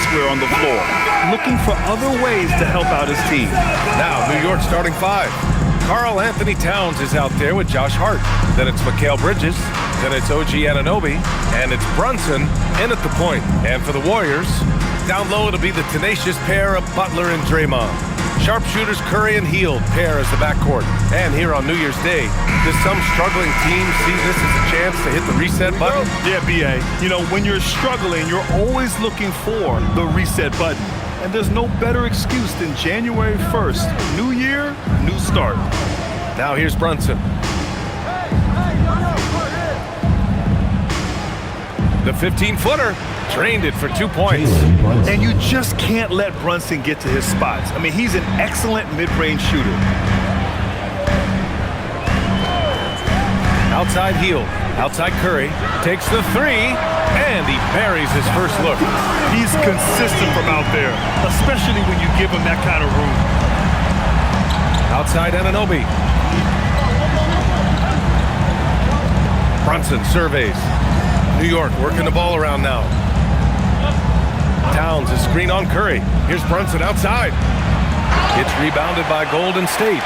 elsewhere on the floor, looking for other ways to help out his team. Now, New York starting five. Karl Anthony Towns is out there with Josh Hart. Then it's Mikal Bridges. Then it's OG Anunoby. And it's Brunson in at the point. And for the Warriors, down low it'll be the tenacious pair of Butler and Draymond. Sharpshooters Curry and Hield pair as the backcourt. And here on New Year's Day, does some struggling team see this as a chance to hit the reset button? Yeah, B.A. You know, when you're struggling, you're always looking for the reset button. And there's no better excuse than January 1st. New year, new start. Now here's Brunson. The 15-footer drained it for 2 points. And you just can't let Brunson get to his spots. I mean, he's an excellent mid-range shooter. Outside Hield, outside Curry, takes the three, and he buries his first look. He's consistent from out there, especially when you give him that kind of room. Outside Anunoby. Brunson surveys. New York working the ball around now. Towns is screen on Curry. Here's Brunson outside. It's rebounded by Golden State.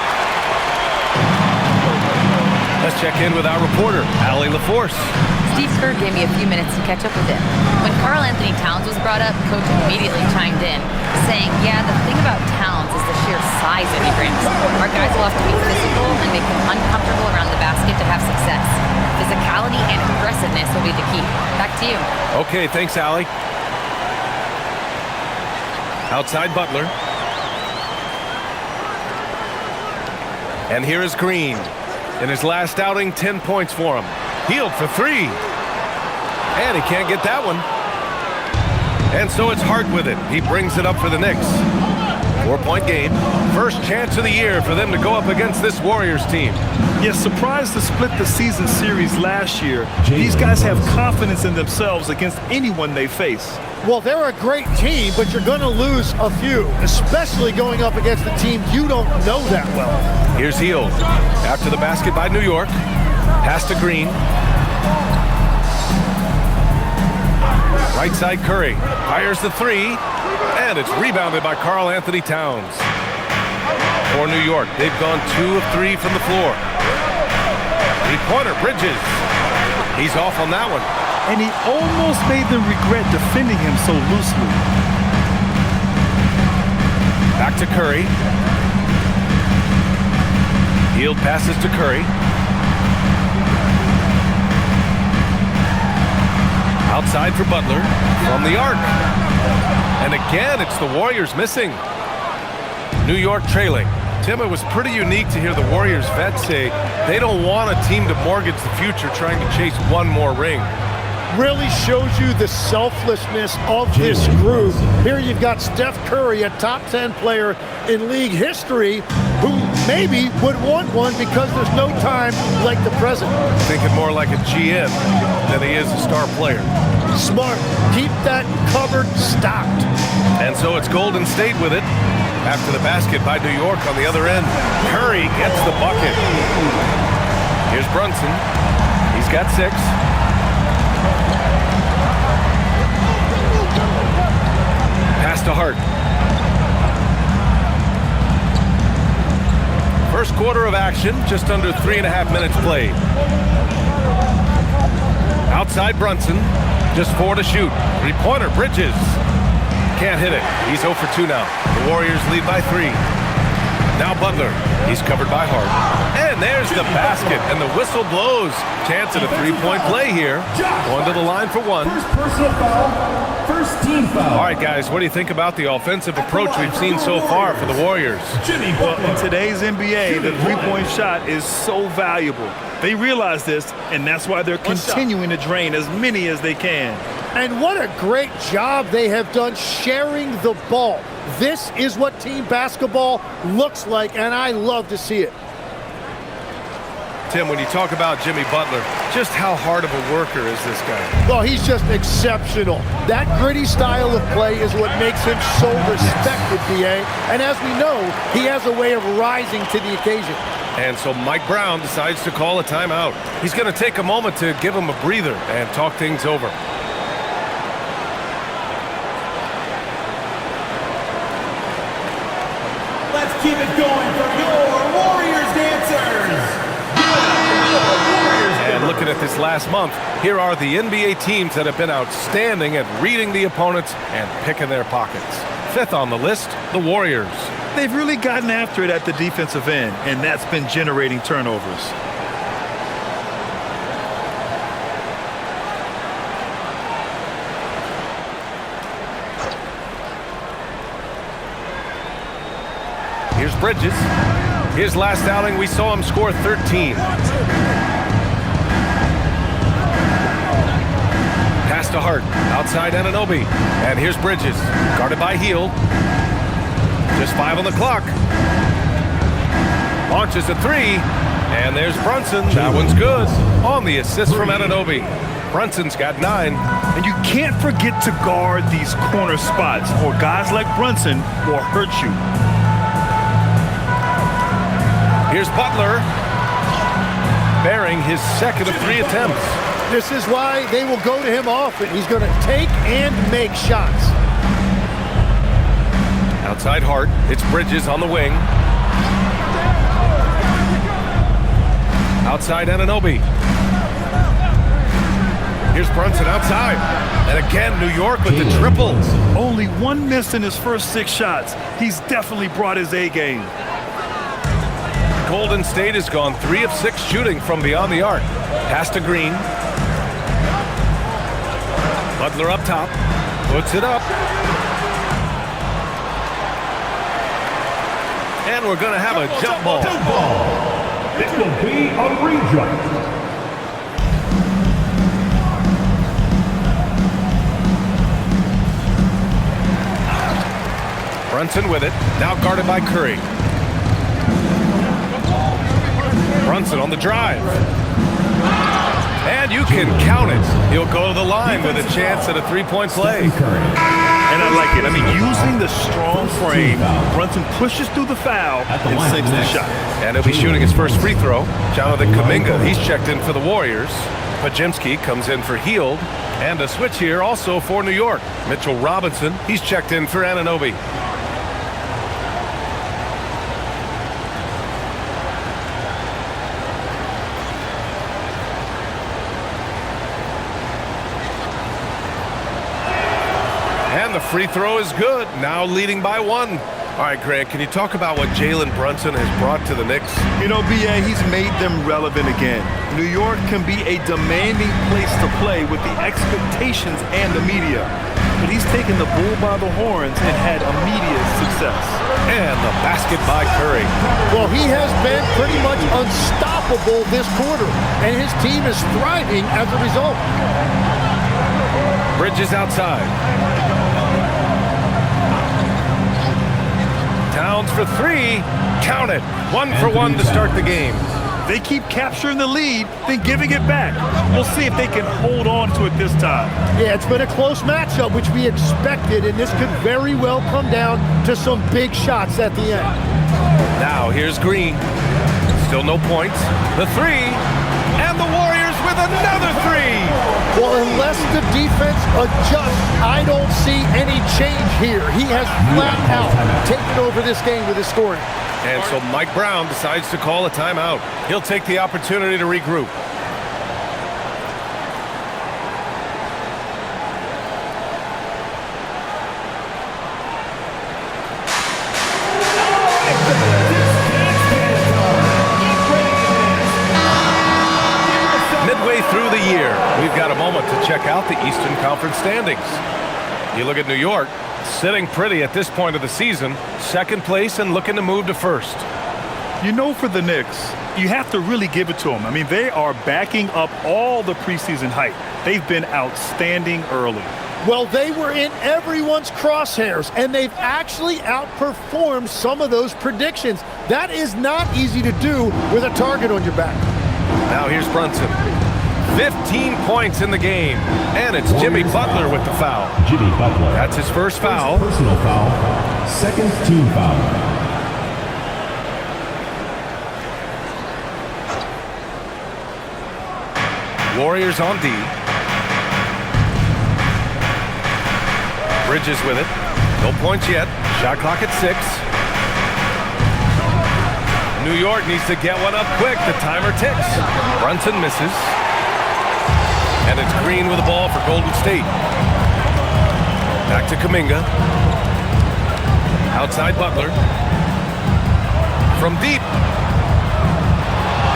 Let's check in with our reporter, Allie LaForce. Steve Kerr gave me a few minutes to catch up with him. When Karl Anthony Towns was brought up, Coach immediately chimed in, saying, yeah, the thing about Towns is the sheer size that he brings. Our guys will have to be physical and make him uncomfortable around the basket to have success. Physicality and aggressiveness will be the key. Back to you. Okay, thanks, Allie. Outside Butler. And here is Green. In his last outing, 10 points for him. Hield for three. And he can't get that one. And so it's Hart with it. He brings it up for the Knicks. 4-point game. First chance of the year for them to go up against this Warriors team. Yeah, surprised to split the season series last year. These guys have confidence in themselves against anyone they face. Well, they're a great team, but you're going to lose a few, especially going up against a team you don't know that well. Here's Hield. After the basket by New York. Pass to Green. Right side Curry. Fires the three. And it's rebounded by Karl Anthony Towns. For New York, they've gone 2 of 3 from the floor. Three-pointer, Bridges. He's off on that one. And he almost made them regret defending him so loosely. Back to Curry. Hield passes to Curry. Outside for Butler. From the arc. And again, it's the Warriors missing. New York trailing. Tim, it was pretty unique to hear the Warriors vets say they don't want a team to mortgage the future trying to chase one more ring. Really shows you the selflessness of this group. Here you've got Steph Curry, a top 10 player in league history, who maybe would want one because there's no time like the present. Thinking more like a GM than he is a star player. Smart. Keep that cupboard stocked. And so it's Golden State with it. After the basket by New York on the other end. Curry gets the bucket. Here's Brunson. He's got 6. Pass to Hart. First quarter of action, just under 3.5 minutes played. Outside Brunson, just 4 to shoot. Three-pointer, Bridges. Can't hit it. He's 0 for 2 now. The Warriors lead by 3. Now Butler. He's covered by Hart. And there's the basket, and the whistle blows. Chance at a 3-point play here. Going to the line for 1. First personal foul. First team foul. All right, guys, what do you think about the offensive approach we've seen so far for the Warriors? Well, in today's NBA, the three-point shot is so valuable. They realize this, and that's why they're continuing to drain as many as they can. And what a great job they have done sharing the ball. This is what team basketball looks like, and I love to see it. Tim, when you talk about Jimmy Butler, just how hard of a worker is this guy? Well, he's just exceptional. That gritty style of play is what makes him so respected, BA. And as we know, he has a way of rising to the occasion. And so Mike Brown decides to call a timeout. He's going to take a moment to give him a breather and talk things over. keep it going for your Warriors dancers. And looking at this last month, here are the NBA teams that have been outstanding at reading the opponents and picking their pockets. Fifth on the list, the Warriors. They've really gotten after it at the defensive end, and that's been generating turnovers. Here's Bridges. His last outing, we saw him score 13. Pass to Hart, outside Anunoby. And here's Bridges, guarded by Hield. Just 5 on the clock. Launches a 3, and there's Brunson. That one's good. On the assist from Anunoby. Brunson's got 9. And you can't forget to guard these corner spots, or guys like Brunson will hurt you. Here's Butler, bearing his second of 3 attempts. This is why they will go to him often. He's going to take and make shots. Outside Hart, it's Bridges on the wing. Outside Anunoby. Here's Brunson outside. And again, New York with the triple. Only 1 miss in his first 6 shots. He's definitely brought his A game. Golden State has gone 3 of 6 shooting from beyond the arc. Pass to Green. Butler up top. Puts it up. And we're going to have a jump ball. It will be a reject. Brunson with it. Now guarded by Curry. Brunson on the drive. And you can count it. He'll go to the line with a chance at a 3-point play. And I like it. I mean, using the strong frame, Brunson pushes through the foul and sinks the shot. And he'll be shooting his first free throw. Jonathan Kuminga, he's checked in for the Warriors. Pajimski comes in for Hield. And a switch here also for New York. Mitchell Robinson, he's checked in for Anunoby. And the free throw is good, now leading by 1. All right, Grant, can you talk about what Jalen Brunson has brought to the Knicks? You know, B.A., he's made them relevant again. New York can be a demanding place to play with the expectations and the media. But he's taken the bull by the horns and had immediate success. And the basket by Curry. Well, he has been pretty much unstoppable this quarter, and his team is thriving as a result. Bridges outside. Towns for 3. Count it. 1 for 1 to start the game. They keep capturing the lead, then giving it back. We'll see if they can hold on to it this time. Yeah, it's been a close matchup, which we expected, and this could very well come down to some big shots at the end. Now here's Green. Still no points. The 3. And the Warriors with another 3. Well, unless the defense adjusts, I don't see any change here. He has flat out taken over this game with his scoring. And so Mike Brown decides to call a timeout. He'll take the opportunity to regroup. Midway through the year, we've got a moment to check out the Eastern Conference standings. You look at New York, sitting pretty at this point of the season, second place and looking to move to first. You know, for the Knicks, you have to really give it to them. I mean, they are backing up all the preseason hype. They've been outstanding early. Well, they were in everyone's crosshairs, and they've actually outperformed some of those predictions. That is not easy to do with a target on your back. Now here's Brunson. 15 points in the game, and it's Jimmy Butler with the foul. Jimmy Butler. That's his first foul. Personal foul. Second team foul. Warriors on D. Bridges with it. No points yet. Shot clock at 6. New York needs to get one up quick. The timer ticks. Brunson misses. And it's Green with the ball for Golden State. Back to Kuminga. Outside Butler. From deep.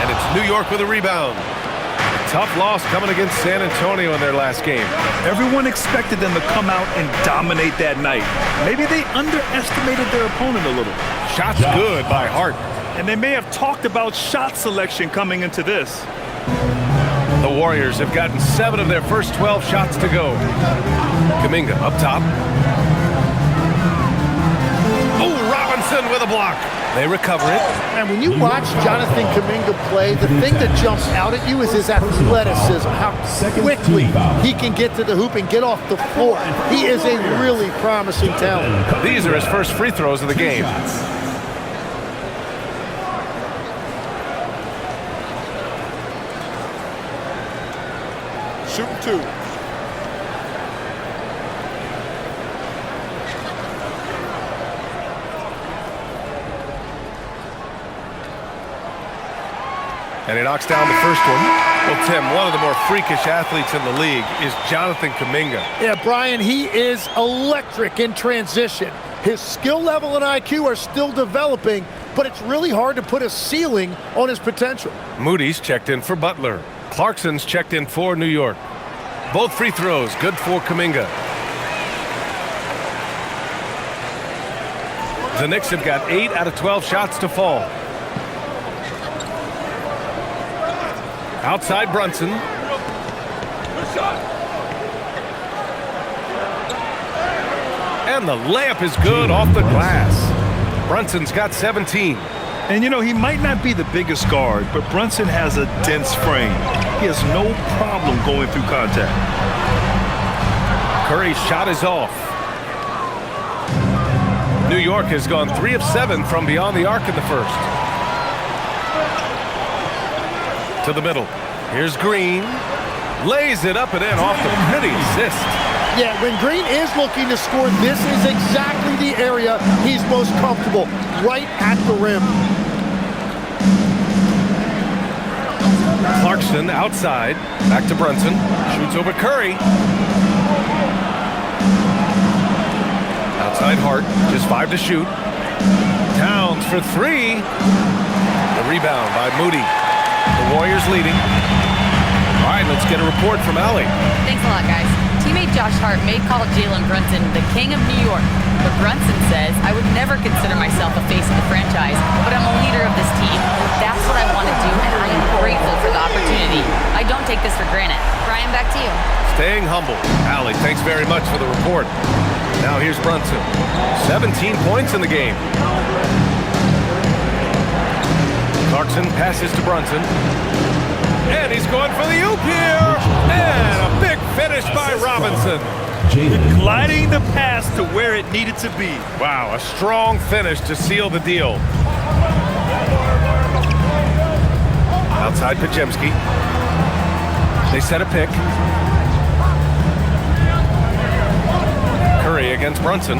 And it's New York with a rebound. A tough loss coming against San Antonio in their last game. Everyone expected them to come out and dominate that night. Maybe they underestimated their opponent a little. Shots good by Hart. And they may have talked about shot selection coming into this. The Warriors have gotten 7 of their first 12 shots to go. Kuminga up top. Oh, Robinson with a block. They recover it. And when you watch Jonathan Kuminga play, the thing that jumps out at you is his athleticism, how quickly he can get to the hoop and get off the floor. He is a really promising talent. These are his first free throws of the game. Shooting 2. And he knocks down the first one. Well, Tim, one of the more freakish athletes in the league is Jonathan Kuminga. Yeah, Brian, he is electric in transition. His skill level and IQ are still developing, but it's really hard to put a ceiling on his potential. Moody's checked in for Butler. Clarkson's checked in for New York. Both free throws good for Kuminga. The Knicks have got 8 out of 12 shots to fall. Outside Brunson. And the layup is good off the glass. Brunson's got 17. And you know, he might not be the biggest guard, but Brunson has a dense frame. He has no problem going through contact. Curry's shot is off. New York has gone 3 of 7 from beyond the arc in the first. To the middle. Here's Green. Lays it up and in off the pretty assist. Yeah, when Green is looking to score, this is exactly the area he's most comfortable, right at the rim. Clarkson outside. Back to Brunson. Shoots over Curry. Outside Hart. Just 5 to shoot. Towns for 3. The rebound by Moody. The Warriors leading. All right, let's get a report from Allie. Thanks a lot, guys. Teammate Josh Hart may call Jalen Brunson the king of New York, but Brunson says, I would never consider myself a face of the franchise, but I'm a leader of this team. That's what I want to do, and I am grateful for the opportunity. I don't take this for granted. Brian, back to you. Staying humble. Allie, thanks very much for the report. Now here's Brunson. 17 points in the game. Clarkson passes to Brunson. And he's going for the oop here. And a big finish by Robinson. Gliding the pass to where it needed to be. Wow, a strong finish to seal the deal. Outside Pajemski. They set a pick. Curry against Brunson.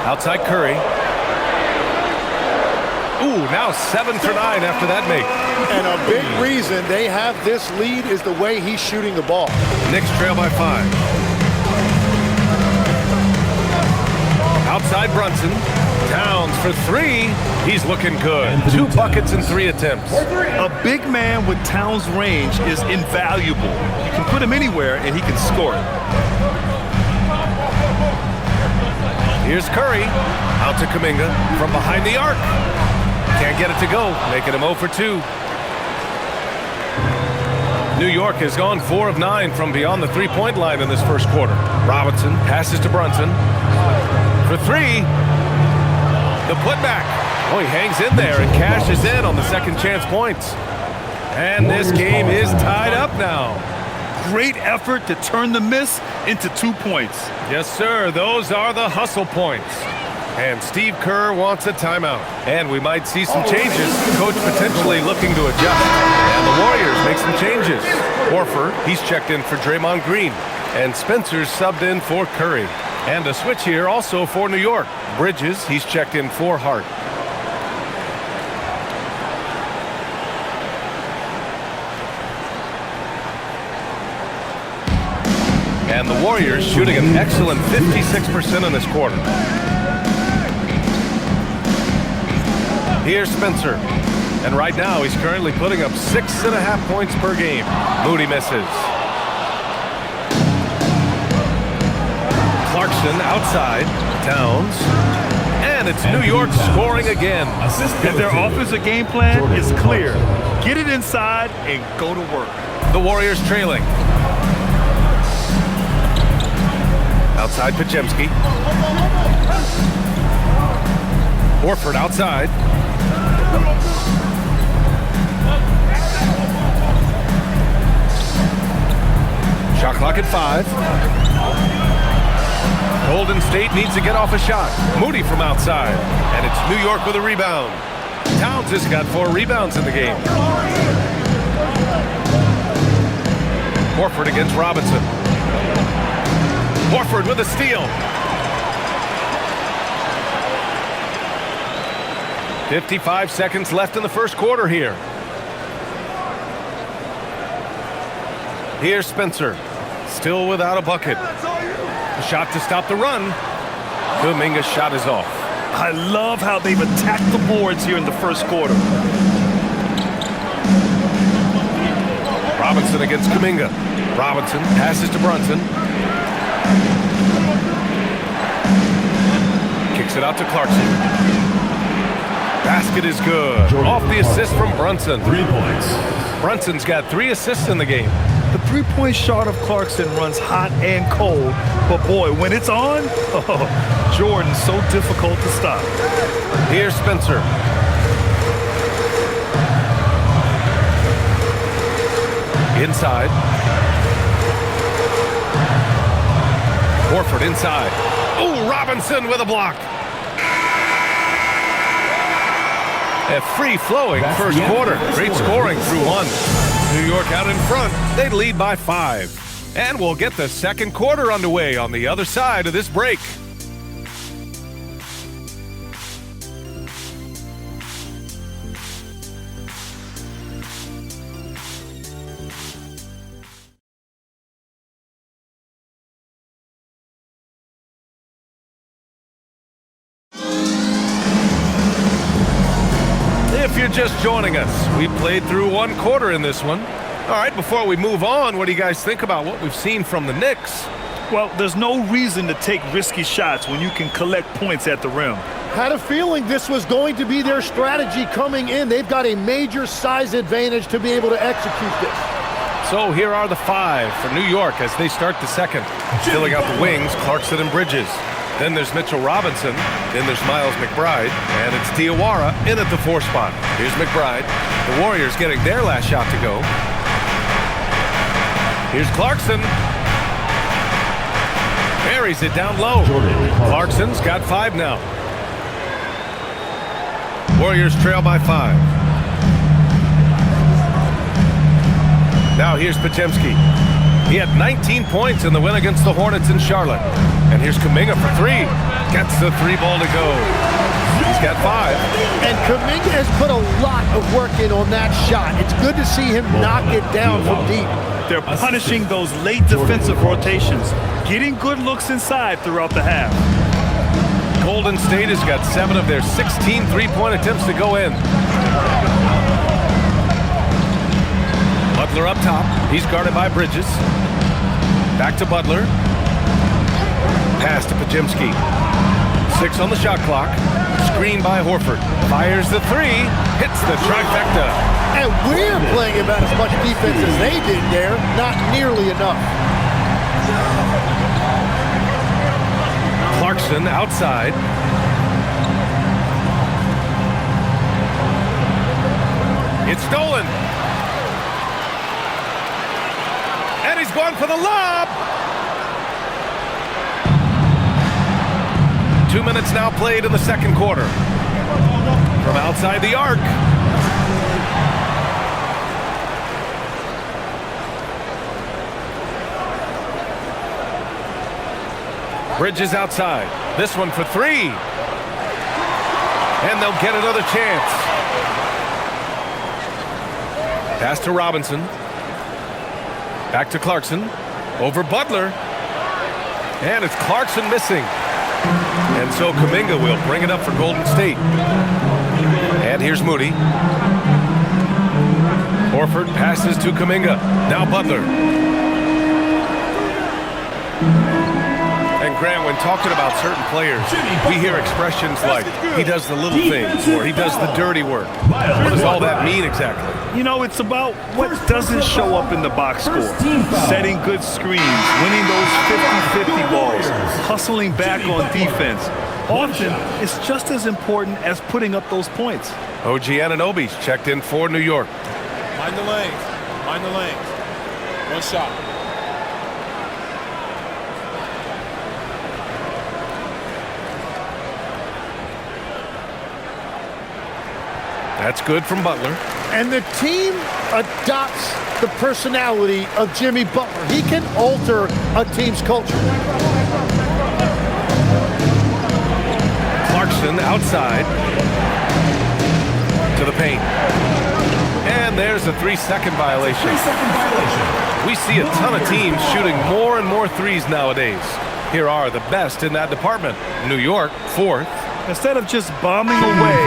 Outside Curry. Ooh, now 7 for 9 after that make. And a big reason they have this lead is the way he's shooting the ball. Knicks trail by 5. Outside Brunson. Towns for 3. He's looking good. 2 buckets and 3 attempts. A big man with Towns' range is invaluable. You can put him anywhere and he can score it. Here's Curry. Out to Kuminga from behind the arc. Can't get it to go, making him 0 for 2. New York has gone 4 of 9 from beyond the three-point line in this first quarter. Robinson passes to Brunson. For 3. The putback. Oh, he hangs in there and cashes in on the second chance points. And this game is tied up now. Great effort to turn the miss into 2 points. Yes, sir. Those are the hustle points. And Steve Kerr wants a timeout. And we might see some changes. Coach potentially looking to adjust. And the Warriors make some changes. Horford, he's checked in for Draymond Green. And Spencer's subbed in for Curry. And a switch here also for New York. Bridges, he's checked in for Hart. And the Warriors shooting an excellent 56% in this quarter. Here's Spencer. And right now he's currently putting up 6.5 points per game. Moody misses. Clarkson outside. Towns. And it's New York scoring again. And their offensive game plan is clear. Get it inside and go to work. The Warriors trailing. Outside Podziemski. Horford outside. Shot clock at 5. Golden State needs to get off a shot. Moody from outside. And it's New York with a rebound. Towns has got 4 rebounds in the game. Horford against Robinson. Horford with a steal. 55 seconds left in the first quarter here. Here's Spencer. Still without a bucket. A shot to stop the run. Kuminga's shot is off. I love how they've attacked the boards here in the first quarter. Robinson against Kuminga. Robinson passes to Brunson. Kicks it out to Clarkson. Basket is good. Off the assist from Brunson. 3 points. Brunson's got 3 assists in the game. The three-point shot of Clarkson runs hot and cold, but boy, when it's on, Jordan's so difficult to stop. Here's Spencer. Inside. Horford inside. Oh, Robinson with a block. A free-flowing first quarter. Great scoring through 1. New York out in front. They lead by 5. And we'll get the second quarter underway on the other side of this break. If you're just joining us, we played through 1 quarter in this one. All right, before we move on, what do you guys think about what we've seen from the Knicks? Well, there's no reason to take risky shots when you can collect points at the rim. Had a feeling this was going to be their strategy coming in. They've got a major size advantage to be able to execute this. So here are the 5 for New York as they start the second. Filling out the wings, Clarkson and Bridges. Then there's Mitchell Robinson. Then there's Miles McBride. And it's Diawara in at the 4 spot. Here's McBride. The Warriors getting their last shot to go. Here's Clarkson. Buries it down low. Clarkson's got 5 now. Warriors trail by 5. Now here's Podziemski. He had 19 points in the win against the Hornets in Charlotte. And here's Kuminga for 3. Gets the 3-ball to go. He's got 5. And Kuminga has put a lot of work in on that shot. It's good to see him knock it down from deep. They're punishing those late defensive rotations, getting good looks inside throughout the half. Golden State has got 7 of their 16 3-point attempts to go in. Butler up top. He's guarded by Bridges. Back to Butler. Pass to Podziemski. 6 on the shot clock. Screen by Horford. Fires the 3. Hits the trifecta. And we're playing about as much defense as they did there. Not nearly enough. Clarkson outside. It's stolen. And he's going for the lob. 2 minutes now played in the second quarter. From outside the arc. Bridges outside. This one for three. And they'll get another chance. Pass to Robinson. Back to Clarkson. Over Butler. And it's Clarkson missing. And so Kuminga will bring it up for Golden State. And here's Moody. Horford passes to Kuminga. Now Butler. And Grant, when talking about certain players, we hear expressions like, he does the little things, or he does the dirty work. What does all that mean exactly? You know, it's about what doesn't show up in the box score. Setting good screens, winning those 50-50 balls, hustling back on defense. Often, it's just as important as putting up those points. OG Anunoby's checked in for New York. Mind the lanes. Mind the lanes. One shot. That's good from Butler. And the team adopts the personality of Jimmy Butler. He can alter a team's culture. Clarkson outside to the paint. And there's a 3-second violation. We see a ton of teams shooting more and more threes nowadays. Here are the best in that department. New York, 4th. Instead of just bombing away,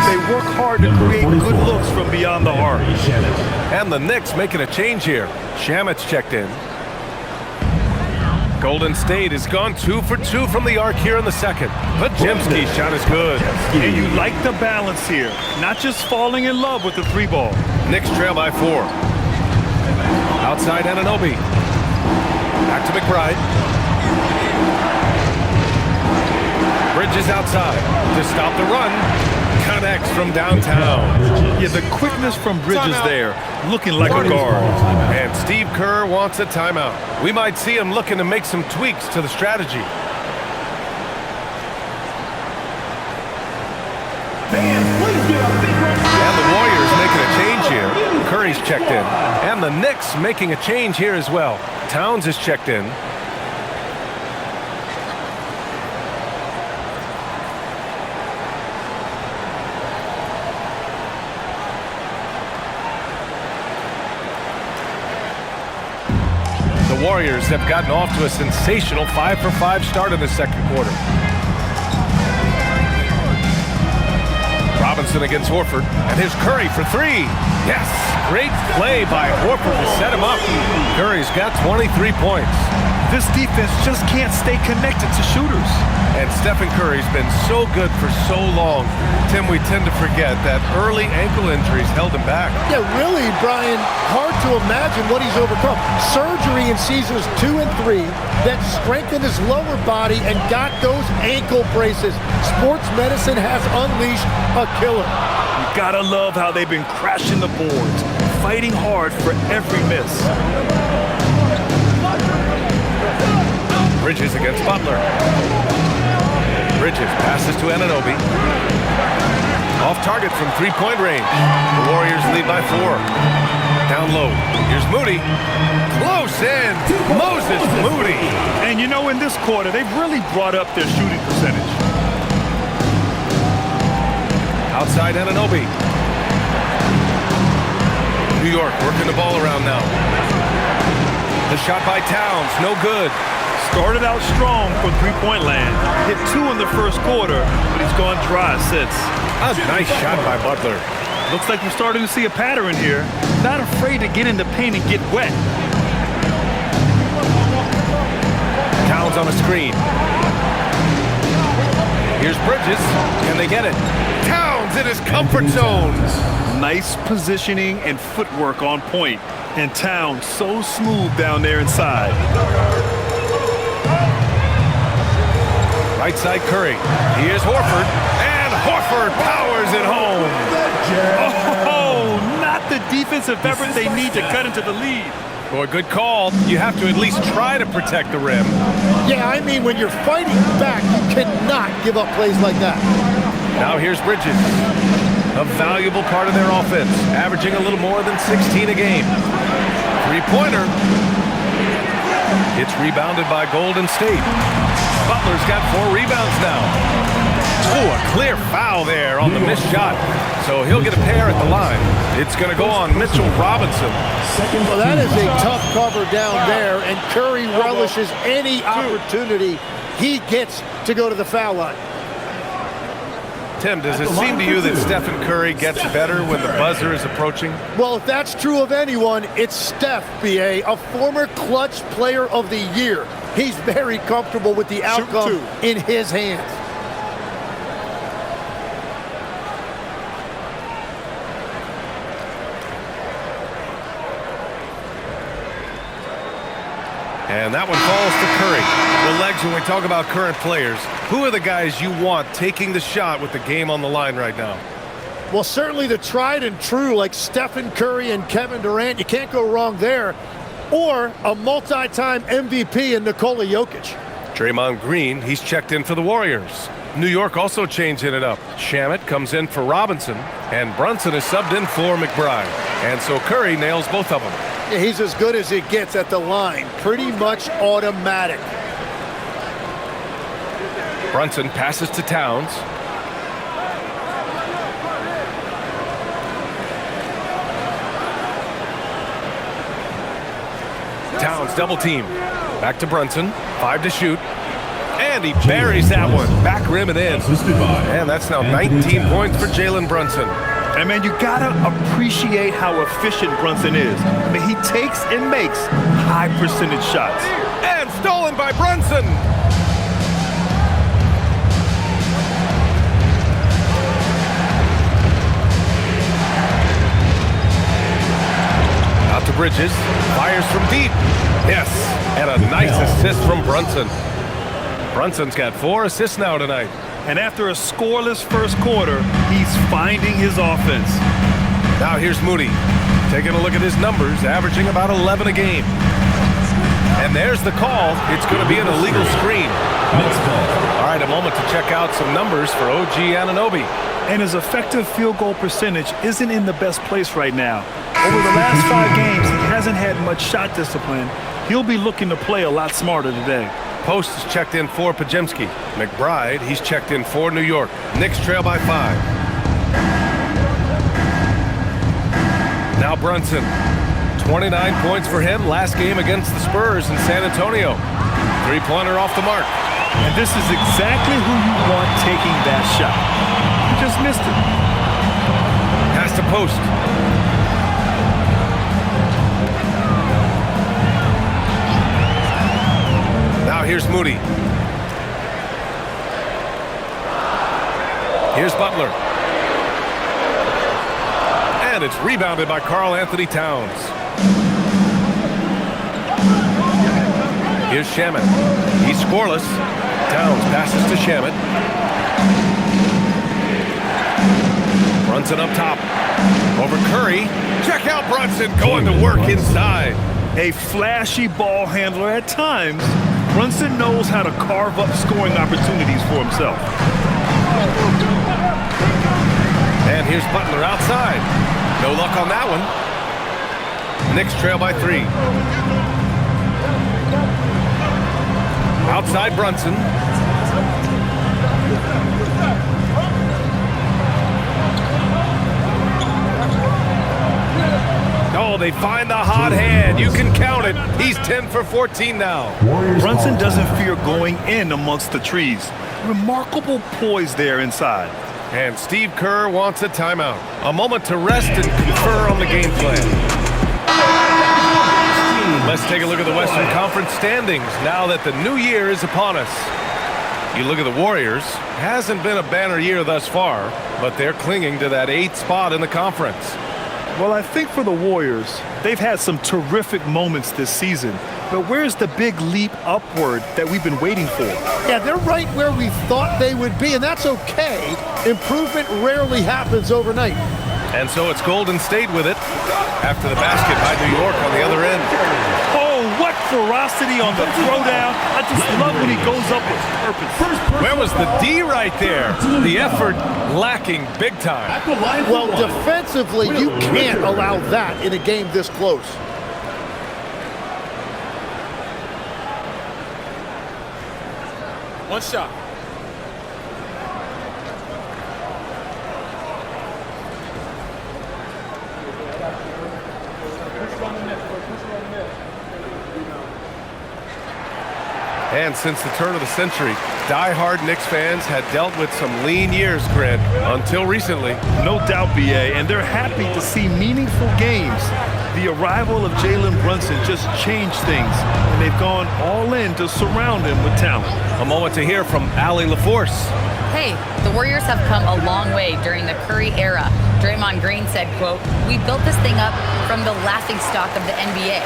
they work hard to create good looks from beyond the arc. And the Knicks making a change here. Shamet's checked in. Golden State has gone 2 for 2 from the arc here in the second. Podziemski's shot is good. And you like the balance here, not just falling in love with the 3-ball. Knicks trail by 4. Outside Anunoby. Back to McBride. Bridges outside to stop the run. Connects from downtown. Yeah, the quickness from Bridges there, looking like a guard. And Steve Kerr wants a timeout. We might see him looking to make some tweaks to the strategy. And the Warriors making a change here. Curry's checked in. And the Knicks making a change here as well. Towns is checked in. The Warriors have gotten off to a sensational 5-for-5 start in the second quarter. Robinson against Horford, and here's Curry for 3. Yes, great play by Horford to set him up. Curry's got 23 points. This defense just can't stay connected to shooters. And Stephen Curry's been so good for so long. Tim, we tend to forget that early ankle injuries held him back. Yeah, really, Brian, hard to imagine what he's overcome. Surgery in seasons 2 and 3 that strengthened his lower body and got those ankle braces. Sports medicine has unleashed a killer. You gotta love how they've been crashing the boards, fighting hard for every miss. Bridges against Butler. Bridges passes to Anunoby. Off target from 3-point range. The Warriors lead by 4. Down low. Here's Moody. Close in. Moses Moody. And you know, in this quarter, they've really brought up their shooting percentage. Outside Anunoby. New York working the ball around now. The shot by Towns, no good. Started out strong from 3-point land. Hit 2 in the first quarter, but he's gone dry since. A nice shot by Butler. Looks like we're starting to see a pattern here. Not afraid to get in the paint and get wet. Towns on a screen. Here's Bridges, and they get it. Towns in his comfort zone. Nice positioning and footwork on point. And Towns so smooth down there inside. Right side Curry. Here's Horford. And Horford powers it home. Oh, not the defensive effort they need to cut into the lead. Boy, good call. You have to at least try to protect the rim. Yeah, I mean, when you're fighting back, you cannot give up plays like that. Now here's Bridges. A valuable part of their offense, averaging a little more than 16 a game. Three-pointer. It's rebounded by Golden State. Butler's got 4 rebounds now. Oh, a clear foul there on the missed shot. So he'll get a pair at the line. It's going to go on Mitchell Robinson. Well, that is a tough cover down there, and Curry relishes any opportunity he gets to go to the foul line. Tim, does it seem to you that Stephen Curry gets better when the buzzer is approaching? Well, if that's true of anyone, it's Steph, B.A., a former clutch player of the year. He's very comfortable with the outcome in his hands. And that one falls to Curry. The legs, when we talk about current players, who are the guys you want taking the shot with the game on the line right now? Well, certainly the tried and true like Stephen Curry and Kevin Durant. You can't go wrong there. Or a multi-time MVP in Nikola Jokic. Draymond Green, he's checked in for the Warriors. New York also changing it up. Shamet comes in for Robinson, and Brunson is subbed in for McBride. And so Curry nails both of them. He's as good as it gets at the line. Pretty much automatic. Brunson passes to Towns. Towns double team. Back to Brunson. 5 to shoot. And he buries that one. Back rim and in. And that's now 19 points for Jalen Brunson. And, man, you got to appreciate how efficient Brunson is. I mean, he takes and makes high percentage shots. And stolen by Brunson. Out to Bridges. Fires from deep. Yes. And a nice assist from Brunson. Brunson's got 4 assists now tonight. And after a scoreless first quarter, he's finding his offense. Now here's Moody. Taking a look at his numbers, averaging about 11 a game. And there's the call. It's going to be an illegal screen. All right, a moment to check out some numbers for OG Anunoby. And his effective field goal percentage isn't in the best place right now. Over the last 5 games, he hasn't had much shot discipline. He'll be looking to play a lot smarter today. Post is checked in for Pajemski. McBride, he's checked in for New York. Knicks trail by 5. Now Brunson. 29 points for him last game against the Spurs in San Antonio. 3-pointer off the mark. And this is exactly who you want taking that shot. You just missed it. Pass to Post. Now here's Moody. Here's Butler. And it's rebounded by Karl Anthony Towns. Here's Shamet. He's scoreless. Towns passes to Shamet. Brunson up top. Over Curry. Check out Brunson going to work inside. A flashy ball handler at times, Brunson knows how to carve up scoring opportunities for himself. And here's Butler outside. No luck on that one. Knicks trail by 3. Outside Brunson. Oh, they find the hot hand. You can count it. He's 10 for 14 now. Brunson doesn't fear going in amongst the trees. Remarkable poise there inside. And Steve Kerr wants a timeout. A moment to rest and confer on the game plan. Let's take a look at the Western Conference standings now that the new year is upon us. You look at the Warriors. Hasn't been a banner year thus far, but they're clinging to that 8th spot in the conference. Well, I think for the Warriors, they've had some terrific moments this season. But where's the big leap upward that we've been waiting for? Yeah, they're right where we thought they would be, and that's okay. Improvement rarely happens overnight. And so it's Golden State with it after the basket by New York on the other end. Oh, what ferocity on the throwdown. I just love when he goes up with purpose. Where was the D right there? The effort lacking big time. Well, defensively, you can't allow that in a game this close. One shot. And since the turn of the century, die-hard Knicks fans had dealt with some lean years, Grant, until recently. No doubt, BA, and they're happy to see meaningful games. The arrival of Jalen Brunson just changed things, and they've gone all in to surround him with talent. A moment to hear from Allie LaForce. Hey, the Warriors have come a long way during the Curry era. Draymond Green said, quote, "We built this thing up from the laughingstock of the NBA.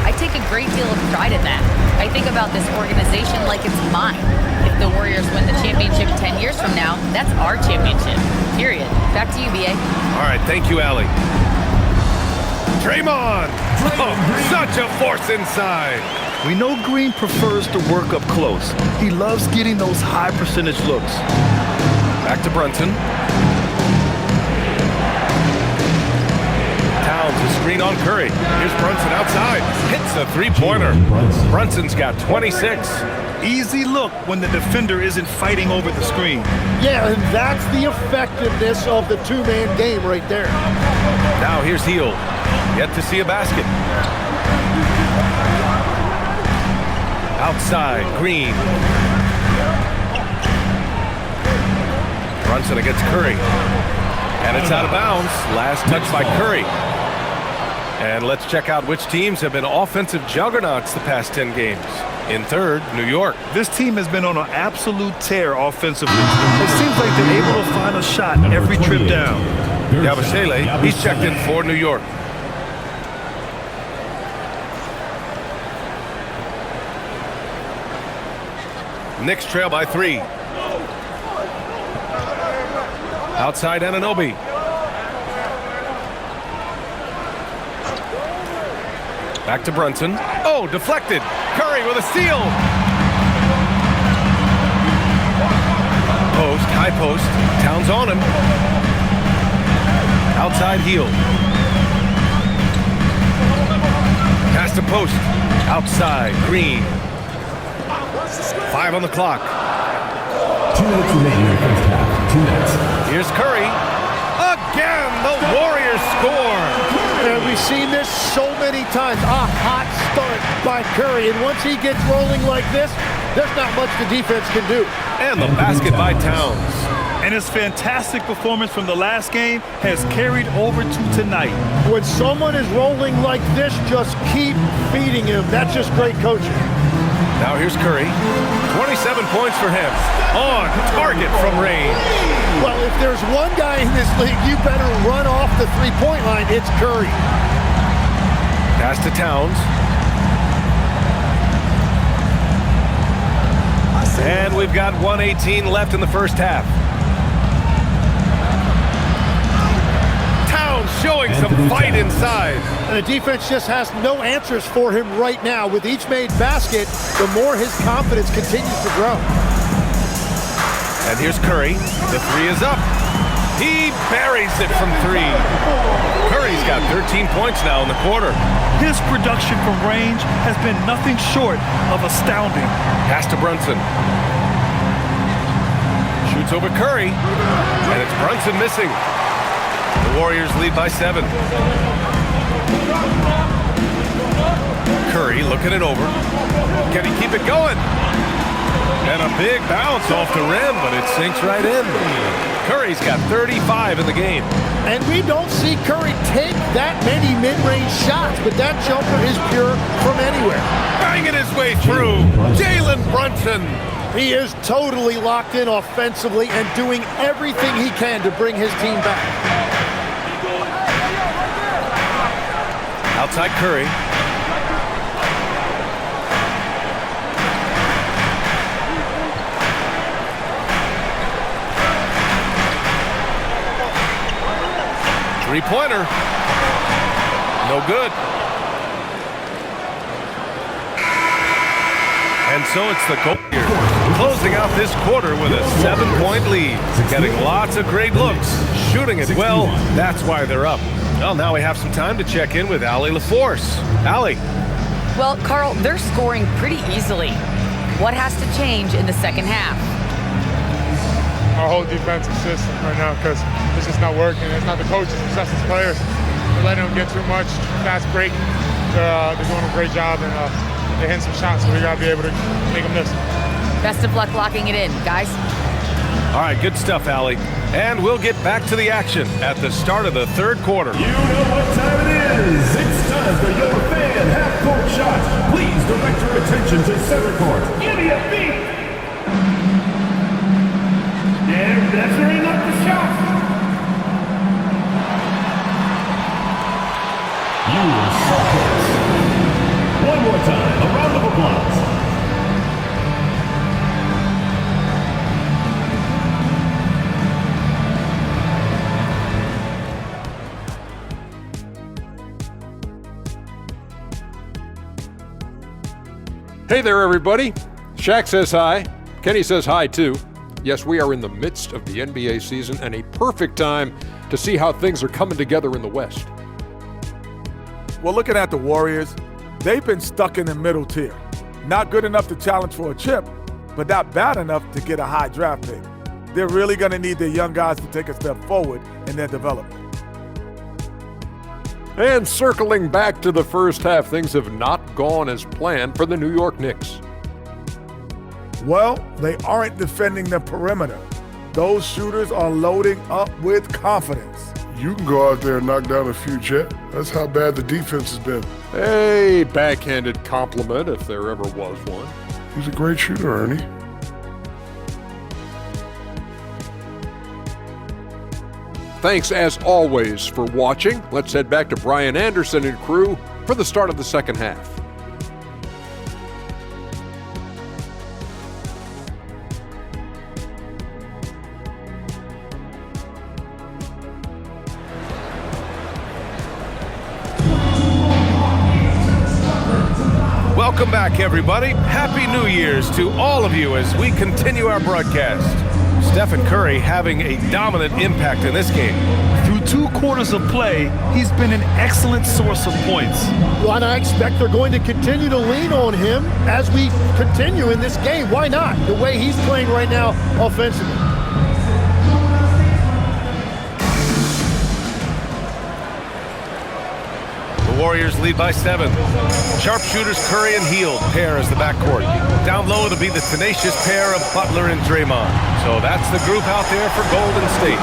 I take a great deal of pride in that. I think about this organization like it's mine. If the Warriors win the championship 10 years from now, that's our championship. Period." Back to you, BA. All right, thank you, Allie. Draymond! Oh, such a force inside. We know Green prefers to work up close. He loves getting those high percentage looks. Back to Brunson. Towns a screen on Curry. Here's Brunson outside. Hits a three-pointer. Brunson's got 26. Easy look when the defender isn't fighting over the screen. Yeah, and that's the effectiveness of the two-man game right there. Now here's Heel. Yet to see a basket. Outside, Green. Brunson against Curry. And it's out of bounds. Last touch by Curry. And let's check out which teams have been offensive juggernauts the past 10 games. In third, New York. This team has been on an absolute tear offensively. It seems like they're able to find a shot every trip down. Yabusele, he's checked in for New York. Knicks trail by 3. Outside Anunoby. Back to Brunson. Oh, deflected. Curry with a steal. Post, high post. Towns on him. Outside Heel. Pass to post. Outside Green. 5 on the clock. 2 minutes remaining in the first half. 2 minutes. Here's Curry. Again, the Warriors score. And we've seen this so many times. A hot start by Curry. And once he gets rolling like this, there's not much the defense can do. And the basket by Towns. And his fantastic performance from the last game has carried over to tonight. When someone is rolling like this, just keep feeding him. That's just great coaching. Now here's Curry. 27 points for him. On target from range. Well, if there's one guy in this league, you better run off the three-point line. It's Curry. Pass to Towns. And we've got 1:18 left in the first half. Towns showing some fight inside. And the defense just has no answers for him right now. With each made basket, the more his confidence continues to grow. And here's Curry. The three is up. He buries it from 3. Curry's got 13 points now in the quarter. His production from range has been nothing short of astounding. Pass to Brunson. Shoots over Curry. And it's Brunson missing. The Warriors lead by 7. Curry looking it over. Can he keep it going? And a big bounce off the rim, but it sinks right in. Curry's got 35 in the game. And we don't see Curry take that many mid-range shots, but that jumper is pure from anywhere. Banging his way through. Jalen Brunson. He is totally locked in offensively and doing everything he can to bring his team back. Outside Curry. Three-pointer. No good. And so it's the Warriors closing out this quarter with a 7-point lead. Getting lots of great looks. Shooting it well. That's why they're up. Well, now we have some time to check in with Allie LaForce. Allie. Well, Carl, they're scoring pretty easily. What has to change in the second half? Our whole defensive system right now, because it's just not working. It's not the coaches, it's us as players. We're letting them get too much, fast break. They're doing a great job, and they're hitting some shots, so we got to be able to make them miss. Best of luck locking it in, guys. All right, good stuff, Allie. And we'll get back to the action at the start of the third quarter. You know what time it is. It's time for your fan half-court shot. Please direct your attention to center court. Give me a beat. And measuring up the shot. You suck it. One more time, a round of applause. Hey there, everybody. Shaq says hi. Kenny says hi, too. Yes, we are in the midst of the NBA season and a perfect time to see how things are coming together in the West. Well, looking at the Warriors, they've been stuck in the middle tier. Not good enough to challenge for a chip, but not bad enough to get a high draft pick. They're really going to need their young guys to take a step forward in their development. And circling back to the first half, things have not gone as planned for the New York Knicks. Well, they aren't defending the perimeter. Those shooters are loading up with confidence. You can go out there and knock down a few, Chet. That's how bad the defense has been. A backhanded compliment, if there ever was one. He's a great shooter, Ernie. Thanks, as always, for watching. Let's head back to Brian Anderson and crew for the start of the second half. Welcome back, everybody. Happy New Year's to all of you as we continue our broadcast. Stephen Curry having a dominant impact in this game. Through 2 quarters of play, he's been an excellent source of points. Well, and I expect they're going to continue to lean on him as we continue in this game. Why not? The way he's playing right now offensively. Warriors lead by 7. Sharpshooters Curry and Hield pair as the backcourt. Down low, it'll be the tenacious pair of Butler and Draymond. So that's the group out there for Golden State.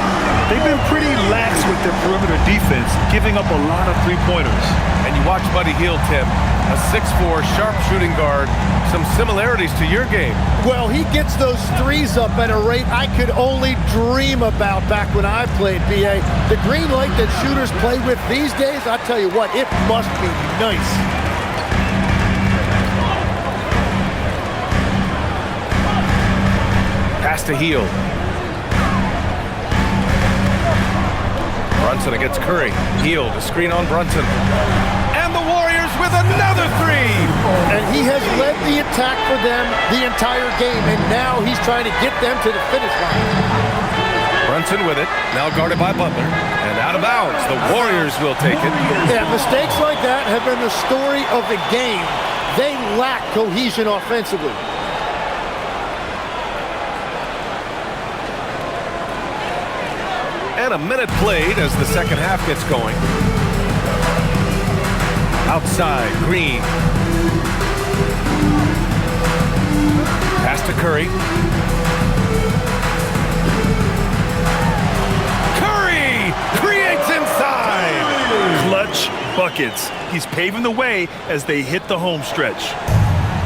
They've been pretty lax with their perimeter defense, giving up a lot of three-pointers. And you watch Buddy Hield, Tim, a 6'4", sharp-shooting guard. Some similarities to your game. Well, he gets those threes up at a rate I could only dream about back when I played, BA. The green light that shooters play with these days, I tell you what, it must be nice. Pass to Hield. Brunson against Curry. Hield, a screen on Brunson. And the Warriors with another 3! And he has led the attack for them the entire game, and now he's trying to get them to the finish line. Brunson with it, now guarded by Butler. And out of bounds, the Warriors will take it. Yeah, mistakes like that have been the story of the game. They lack cohesion offensively. And a minute played as the second half gets going. Outside, Green. Pass to Curry. Curry creates inside. Clutch buckets. He's paving the way as they hit the home stretch.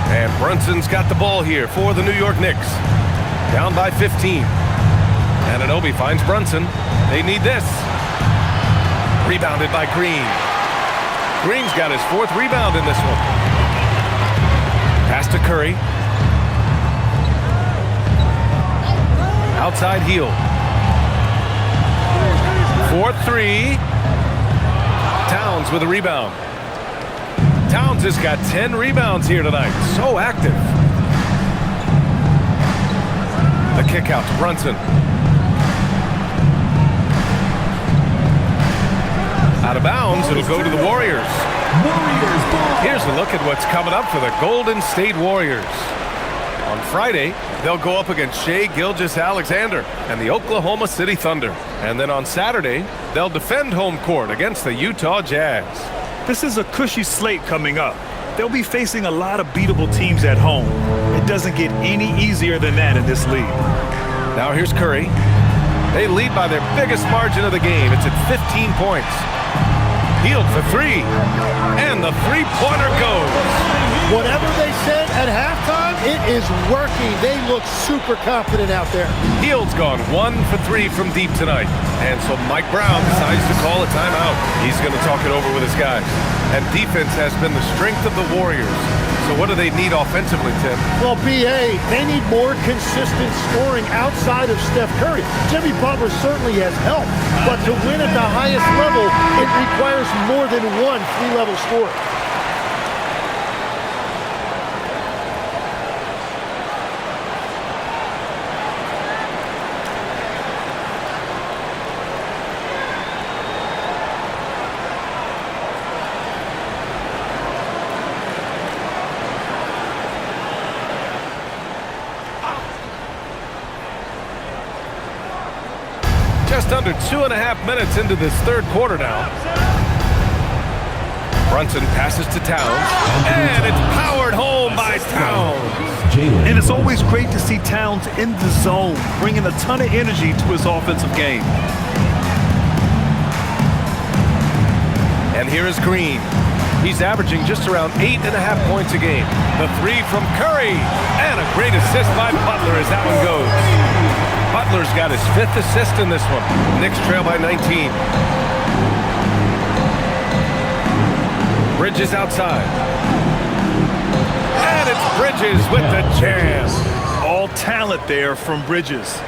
And Brunson's got the ball here for the New York Knicks. Down by 15. Anunoby finds Brunson. They need this. Rebounded by Green. Green's got his 4th rebound in this one. Pass to Curry. Outside Hield. 4-3. Towns with a rebound. Towns has got 10 rebounds here tonight. So active. The kick out to Brunson. Out of bounds, it'll go to the Warriors. Here's a look at what's coming up for the Golden State Warriors. On Friday, they'll go up against Shai Gilgeous-Alexander and the Oklahoma City Thunder. And then on Saturday, they'll defend home court against the Utah Jazz. This is a cushy slate coming up. They'll be facing a lot of beatable teams at home. It doesn't get any easier than that in this league. Now here's Curry. They lead by their biggest margin of the game. It's at 15 points. Healed for three. And the three-pointer goes. Whatever they said at halftime, it is working. They look super confident out there. Hield's gone 1 for 3 from deep tonight. And so Mike Brown decides to call a timeout. He's going to talk it over with his guys. And defense has been the strength of the Warriors. So what do they need offensively, Tim? Well, BA, they need more consistent scoring outside of Steph Curry. Jimmy Butler certainly has helped, but to win at the highest level, it requires more than one three-level scorer. Just under 2.5 minutes into this third quarter now. Brunson passes to Towns, and it's powered home by Towns. And it's always great to see Towns in the zone, bringing a ton of energy to his offensive game. And here is Green. He's averaging just around 8.5 points a game. The three from Curry, and a great assist by Butler as that one goes. Butler's got his 5th assist in this one. Knicks trail by 19. Bridges outside. And it's Bridges with the jam. All talent there from Bridges.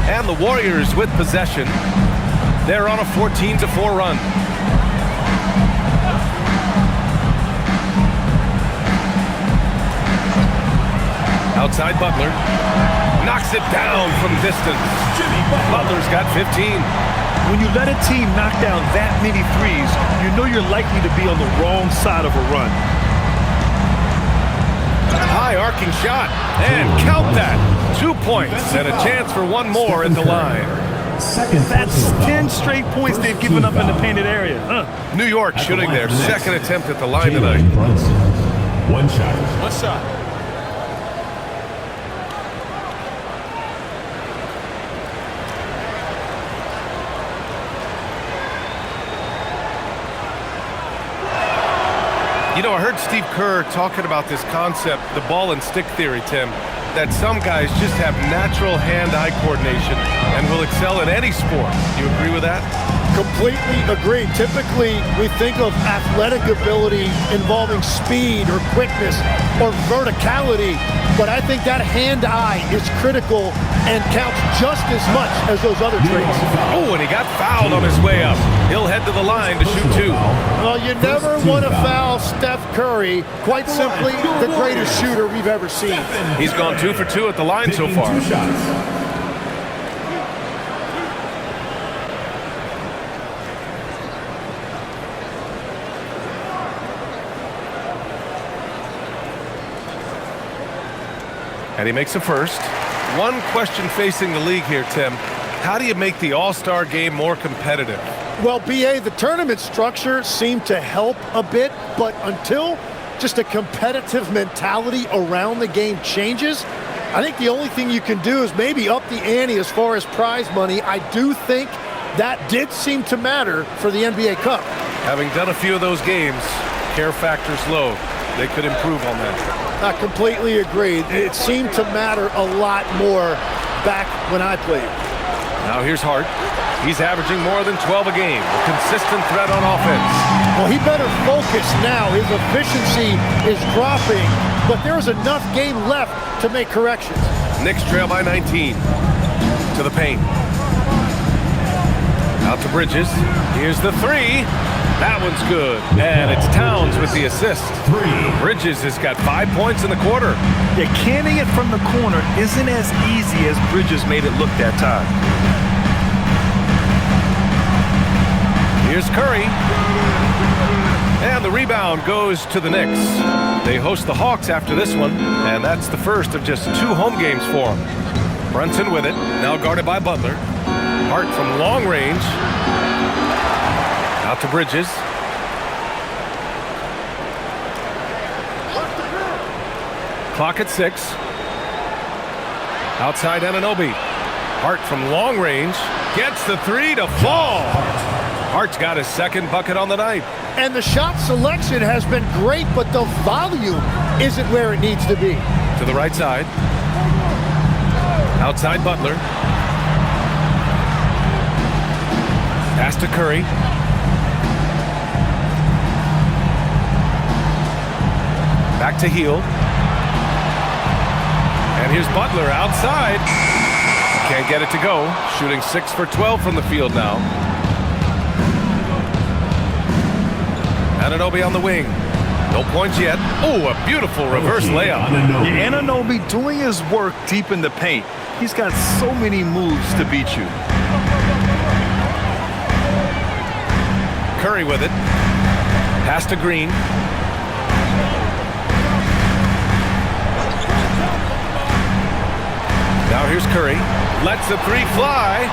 And the Warriors with possession. They're on a 14-4 run. Outside Butler. Knocks it down from distance. Butler's got 15. When you let a team knock down that many threes, you know you're likely to be on the wrong side of a run. High arcing shot. And count that. 2 points and a chance for one more at the line. That's 10 straight points they've given up in the painted area. New York shooting their second attempt at the line tonight. One shot. One shot. You know, I heard Steve Kerr talking about this concept, the ball and stick theory, Tim, that some guys just have natural hand-eye coordination and will excel in any sport. Do you agree with that? Completely agree. Typically, we think of athletic ability involving speed or quickness or verticality, but I think that hand-eye is critical and counts just as much as those other traits. Oh, and he got fouled on his way up. He'll head to the line to shoot 2. Well, you never want to foul Steph Curry, quite simply the greatest shooter we've ever seen. He's gone 2 for 2 at the line so far. And he makes a first. One question facing the league here, Tim. How do you make the All-Star game more competitive? Well, BA, the tournament structure seemed to help a bit, but until just a competitive mentality around the game changes, I think the only thing you can do is maybe up the ante as far as prize money. I do think that did seem to matter for the NBA Cup. Having done a few of those games, care factor's low. They could improve on that. I completely agree. It seemed to matter a lot more back when I played. Now here's Hart. He's averaging more than 12 a game. A consistent threat on offense. Well, he better focus now. His efficiency is dropping, but there's enough game left to make corrections. Knicks trail by 19. To the paint. Out to Bridges. Here's the three. That one's good. And it's Towns with the assist. Bridges has got 5 points in the quarter. Yeah, canning it from the corner isn't as easy as Bridges made it look that time. Here's Curry. And the rebound goes to the Knicks. They host the Hawks after this one, and that's the first of just 2 home games for them. Brunson with it, now guarded by Butler. Hart from long range. Out to Bridges. Clock at 6. Outside Anunoby. Hart from long range. Gets the 3 to fall. Hart's got his second bucket on the night. And the shot selection has been great, but the volume isn't where it needs to be. To the right side. Outside Butler. Pass to Curry. Back to Hield. And here's Butler outside. Can't get it to go. Shooting 6 for 12 from the field now. Anunoby on the wing. No points yet. Oh, a beautiful reverse layup. Anunoby doing his work deep in the paint. He's got so many moves to beat you. Curry with it. Pass to Green. Now here's Curry. Lets the 3 fly.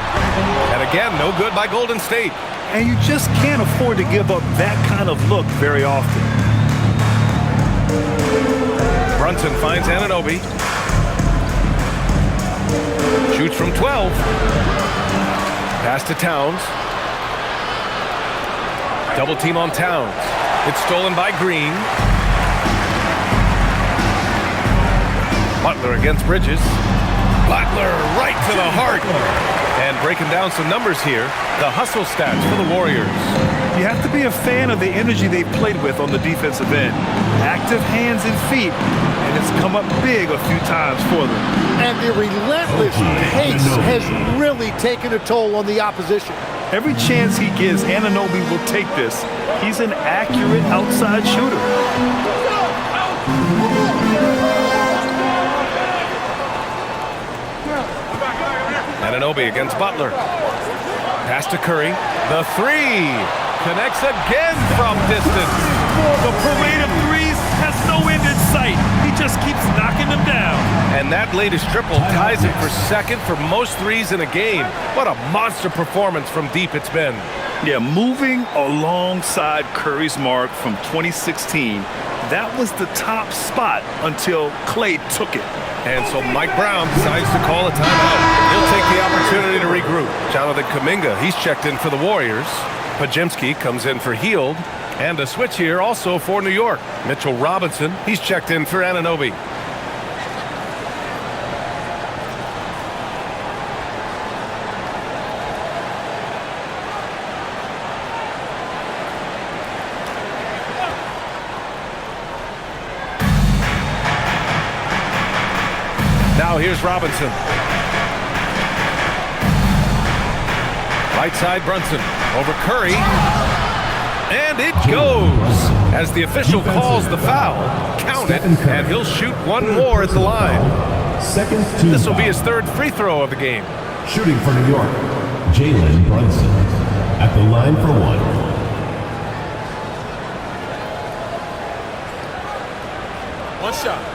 And again, no good by Golden State. And you just can't afford to give up that kind of look very often. Brunson finds Anunoby. Shoots from 12. Pass to Towns. Double team on Towns. It's stolen by Green. Butler against Bridges. Butler right to the heart. And breaking down some numbers here, the hustle stats for the Warriors. You have to be a fan of the energy they've played with on the defensive end. Active hands and feet, and it's come up big a few times for them. And the relentless pace has really taken a toll on the opposition. Every chance he gets, Anunoby will take this. He's an accurate outside shooter. Anunoby against Butler. Pass to Curry. The 3 connects again from distance. The parade of threes has no end in sight. He just keeps knocking them down. And that latest triple ties him for second for most threes in a game. What a monster performance from deep it's been. Yeah, moving alongside Curry's mark from 2016, that was the top spot until Klay took it. And so Mike Brown decides to call a timeout. He'll take the opportunity to regroup. Jonathan Kuminga, he's checked in for the Warriors. Podziemski comes in for Hield. And a switch here also for New York. Mitchell Robinson, he's checked in for Anunoby. Now here's Robinson. Right side Brunson over Curry. And it goes as the official calls the foul. Count it, and he'll shoot one more at the line. This will be his 3rd free throw of the game. Shooting for New York, Jalen Brunson at the line for 1. One shot.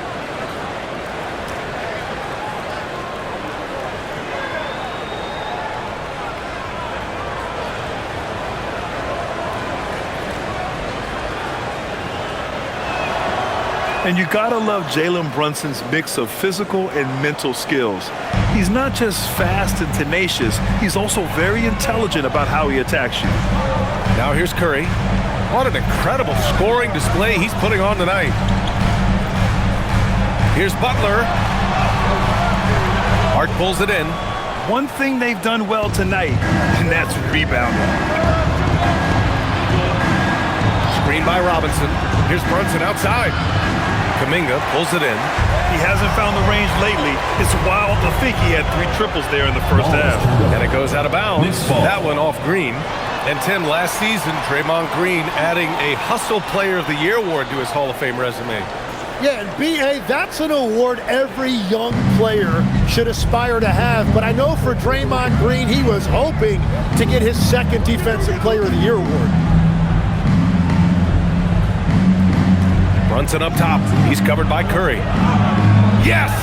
And you gotta love Jalen Brunson's mix of physical and mental skills. He's not just fast and tenacious, he's also very intelligent about how he attacks you. Now here's Curry. What an incredible scoring display he's putting on tonight. Here's Butler. Hart pulls it in. One thing they've done well tonight, and that's rebounding. Screen by Robinson. Here's Brunson outside. Kuminga pulls it in. He hasn't found the range lately. It's wild to think he had 3 triples there in the first half. And it goes out of bounds. That one off Green. And Tim, last season, Draymond Green adding a Hustle Player of the Year award to his Hall of Fame resume. Yeah, and B.A., that's an award every young player should aspire to have. But I know for Draymond Green, he was hoping to get his 2nd Defensive Player of the Year award. Brunson up top. He's covered by Curry. Yes!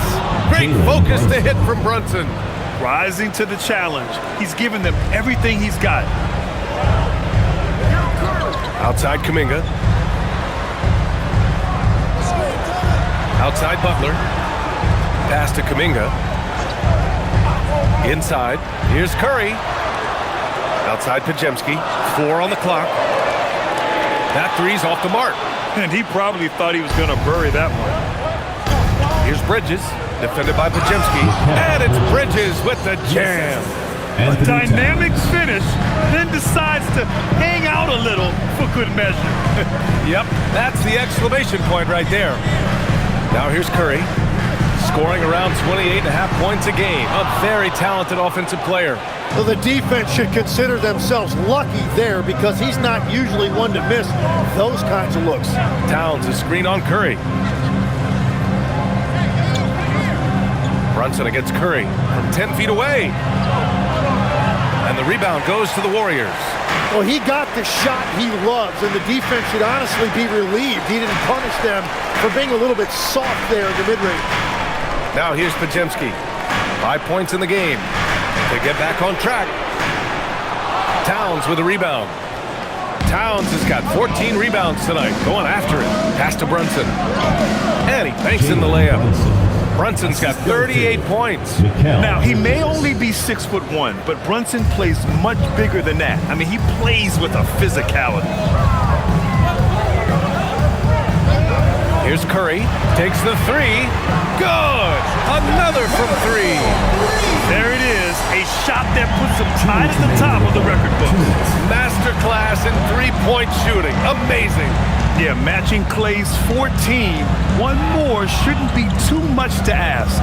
Great focus to hit from Brunson. Rising to the challenge. He's given them everything he's got. Outside Kuminga. Outside Butler. Pass to Kuminga. Inside. Here's Curry. Outside Pajemski. 4 on the clock. That three's off the mark. And he probably thought he was going to bury that one. Here's Bridges. Defended by Pajemski. And it's Bridges with the jam. A dynamic finish, then decides to hang out a little for good measure. Yep, that's the exclamation point right there. Now here's Curry, scoring around 28.5 points a game. A very talented offensive player. So the defense should consider themselves lucky there because he's not usually one to miss those kinds of looks. Towns is screen on Curry. Brunson against Curry from 10 feet away. And the rebound goes to the Warriors. Well, he got the shot he loves, and the defense should honestly be relieved. He didn't punish them for being a little bit soft there in the mid-range. Now here's Pajemski. 5 points in the game. To get back on track. Towns with a rebound. Towns has got 14 rebounds tonight, going after it. Pass to Brunson. And he banks in the layup. Brunson's got 38 points. Now, he may only be 6'1", but Brunson plays much bigger than that. I mean, he plays with a physicality. Here's Curry. Takes the three. Good! Another from 3. There it is. A shot that puts him tied at the top of the record book. Masterclass in three-point shooting. Amazing. Yeah, matching Clay's 14. One more shouldn't be too much to ask.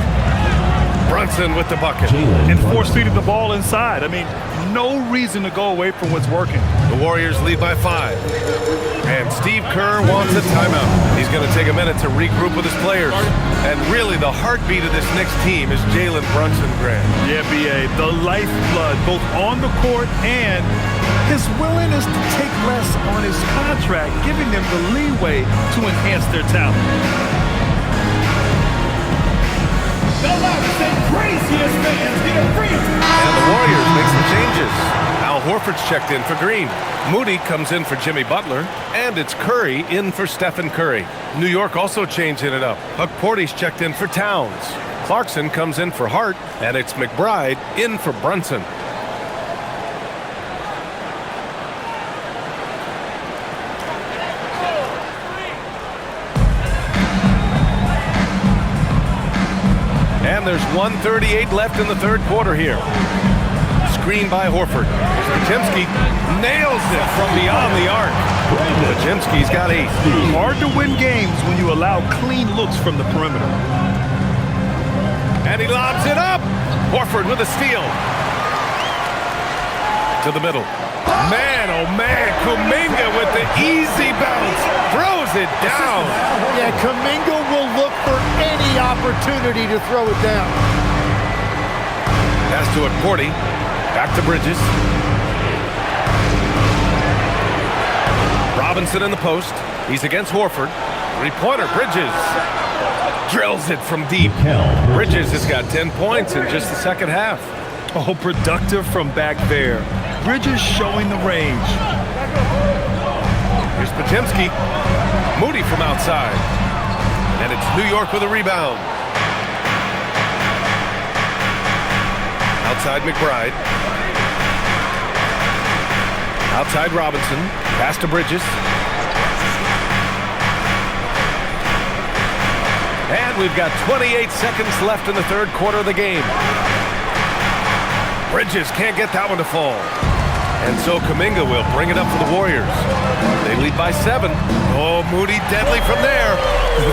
Brunson with the bucket. And force-feeding the ball inside. I mean, no reason to go away from what's working. The Warriors lead by 5. And Steve Kerr wants a timeout. He's going to take a minute to regroup with his players. And really, the heartbeat of this Knicks team is Jalen Brunson, Grant. Yeah, B.A., the lifeblood, both on the court and his willingness to take less on his contract, giving them the leeway to enhance their talent. The loudest and craziest fans get a free. And the Warriors make some changes. Al Horford's checked in for Green. Moody comes in for Jimmy Butler. And it's Curry in for Stephen Curry. New York also changing it up. Huck Porty's checked in for Towns. Clarkson comes in for Hart. And it's McBride in for Brunson. And there's 1:38 left in the third quarter here. Screen by Horford. Pajemski nails it from beyond the arc. Pajemski's got 8. Hard to win games when you allow clean looks from the perimeter. And he lobs it up. Horford with a steal. To the middle. Man, oh man, Kuminga with the easy bounce. Throws it down. Yeah, Kuminga will look for any opportunity to throw it down. Pass to Porty. Back to Bridges. Robinson in the post. He's against Horford. Three-pointer, Bridges. Drills it from deep. Bridges has got 10 points in just the second half. Oh, productive from back there. Bridges showing the range. Here's Pajemski. Moody from outside. And it's New York with a rebound. Outside McBride. Outside Robinson. Pass to Bridges. And we've got 28 seconds left in the third quarter of the game. Bridges can't get that one to fall. And so Kuminga will bring it up for the Warriors. They lead by 7. Oh, Moody deadly from there.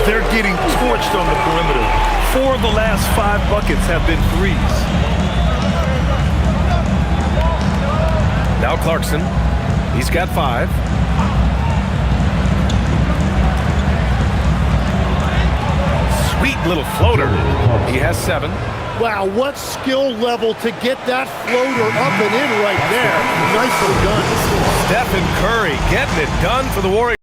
They're getting torched on the perimeter. 4 of the last 5 buckets have been threes. Now Clarkson. He's got 5. Sweet little floater. He has 7. Wow, what skill level to get that floater up and in right there. Nicely done. Stephen Curry getting it done for the Warriors.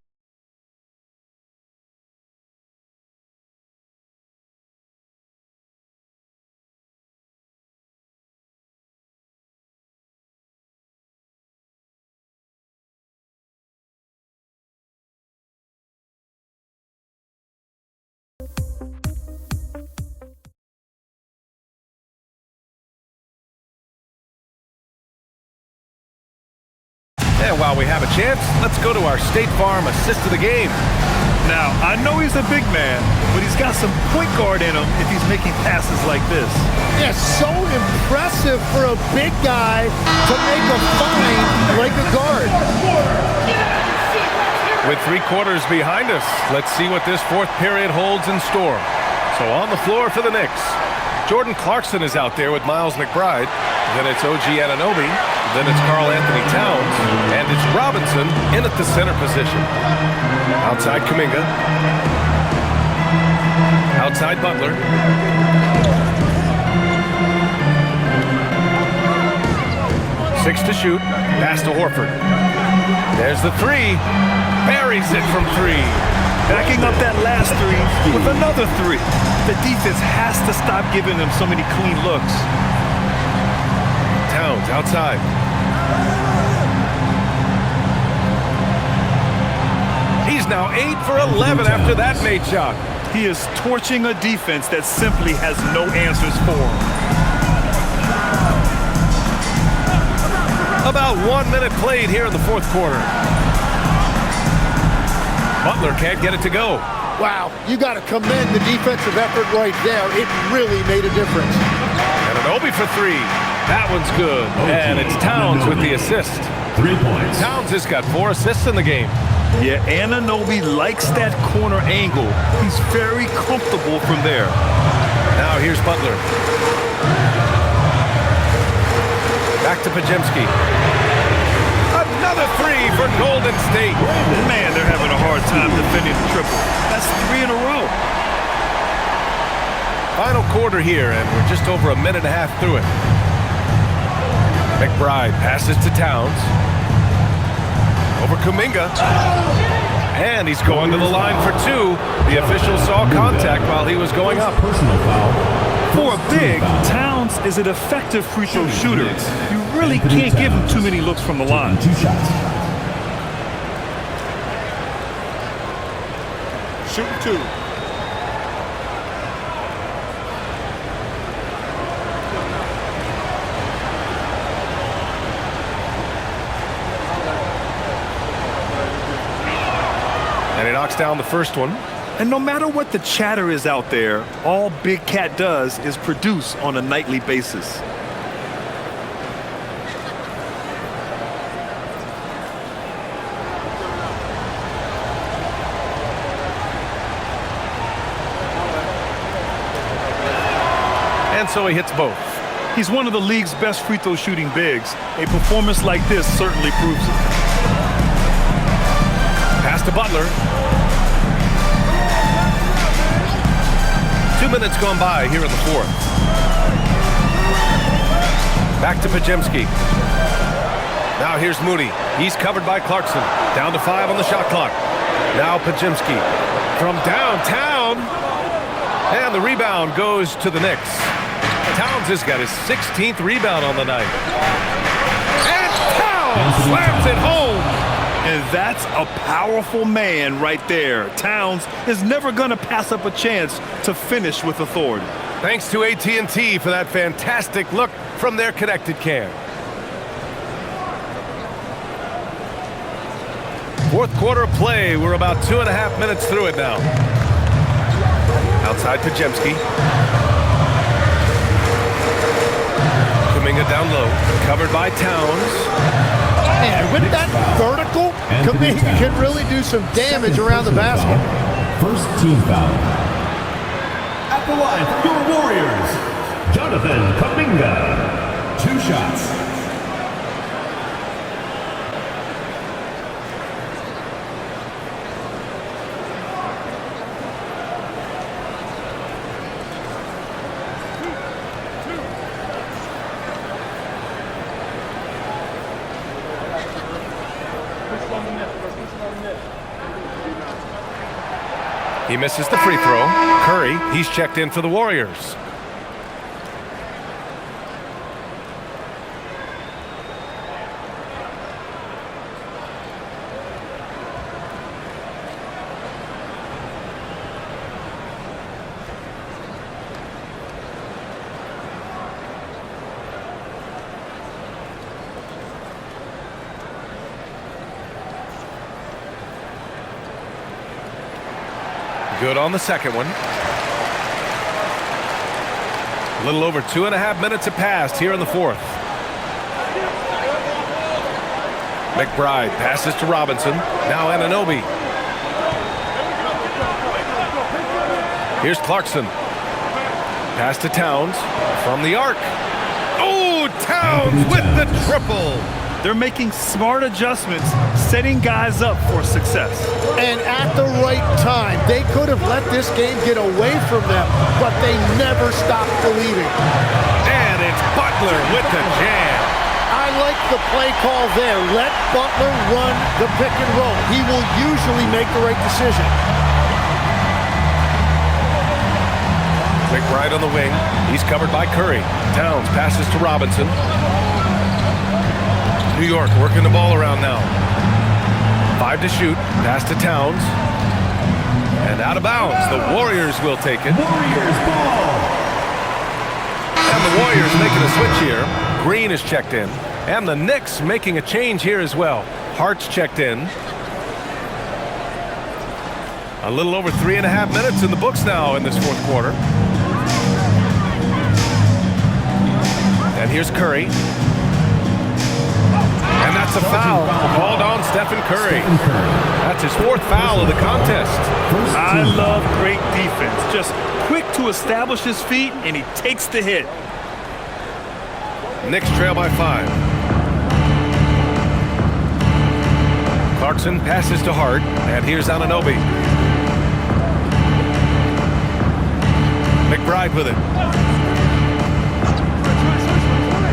And while we have a chance, let's go to our State Farm assist of the game. Now, I know he's a big man, but he's got some point guard in him if he's making passes like this. Yeah, so impressive for a big guy to make a find like a guard. With 3 quarters behind us, let's see what this 4th period holds in store. So on the floor for the Knicks, Jordan Clarkson is out there with Miles McBride. Then it's OG Anunoby. Then it's Karl Anthony Towns. And it's Robinson in at the center position. Outside Kuminga. Outside Butler. Six to shoot. Pass to Horford. There's the 3. Buries it from 3. Backing up that last 3 with another 3. The defense has to stop giving them so many clean looks. Towns outside. He's now 8 for 11 after that made shot. He is torching a defense that simply has no answers for him. About 1 minute played here in the 4th quarter. Butler can't get it to go. Wow, you got to commend the defensive effort right there. It really made a difference. And Anunoby for 3. That one's good. And it's Towns with the assist. 3 points. Towns has got 4 assists in the game. Yeah, Anunoby likes that corner angle. He's very comfortable from there. Now here's Butler. Back to Pajemski. Another 3 for Golden State. Man, they're having a hard time defending the triple. That's 3 in a row. Final quarter here, and we're just over a minute and a half through it. McBride passes to Towns. Over Kuminga. And he's going to the line for 2. The official saw contact while he was going up. Personal foul. For a big, Towns is an effective free throw shooter. You really can't give him too many looks from the line. 2 shots. Shooting 2. And he knocks down the first one. And no matter what the chatter is out there, all Big Cat does is produce on a nightly basis. And so he hits both. He's one of the league's best free throw shooting bigs. A performance like this certainly proves it. Pass to Butler. 2 minutes gone by here in the 4th. Back to Pajemski. Now here's Moody. He's covered by Clarkson. Down to 5 on the shot clock. Now Pajemski from downtown. And the rebound goes to the Knicks. Towns has got his 16th rebound on the night. And Towns slams it home. And that's a powerful man right there. Towns is never going to pass up a chance to finish with authority. Thanks to AT&T for that fantastic look from their connected cam. 4th quarter of play. We're about 2.5 minutes through it now. Outside Pajemski. Kuminga down low. Covered by Towns. Man, with that vertical, Kuminga can really do some damage around the basket. First team foul. At the line for your Warriors, Jonathan Kuminga. 2 shots. He misses the free throw. Curry, he's checked in for the Warriors. Good on the second one. A little over 2.5 minutes have passed here in the fourth. McBride passes to Robinson. Now Anunoby. Here's Clarkson. Pass to Towns from the arc. Oh, Towns with the triple. They're making smart adjustments, setting guys up for success. And at the right time, they could have let this game get away from them, but they never stopped believing. And it's Butler with the jam. I like the play call there. Let Butler run the pick and roll. He will usually make the right decision. McBride on the wing. He's covered by Curry. Towns passes to Robinson. New York working the ball around now. 5 to shoot. Pass to Towns. And out of bounds. The Warriors will take it. Warriors ball. And the Warriors making a switch here. Green is checked in. And the Knicks making a change here as well. Hart's checked in. A little over 3.5 minutes in the books now in this fourth quarter. And here's Curry. And that's a foul called on Stephen Curry. That's his fourth foul of the contest. I love great defense. Just quick to establish his feet, and he takes the hit. Knicks trail by 5. Clarkson passes to Hart, and here's Anunoby. McBride with it.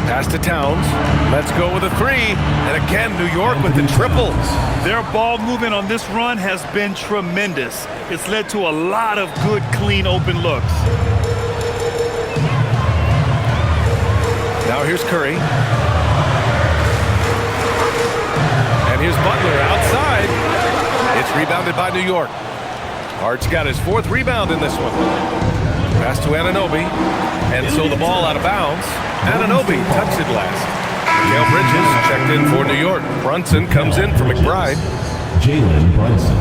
Pass to Towns. Let's go with a 3. And again, New York with the triple. Their ball movement on this run has been tremendous. It's led to a lot of good, clean, open looks. Now here's Curry. And here's Butler outside. It's rebounded by New York. Hart's got his 4th rebound in this one. Pass to Anunoby. And so the ball out of bounds. Anunoby touched it last. Mikal Bridges checked in for New York. Brunson comes in for McBride. Jalen Brunson.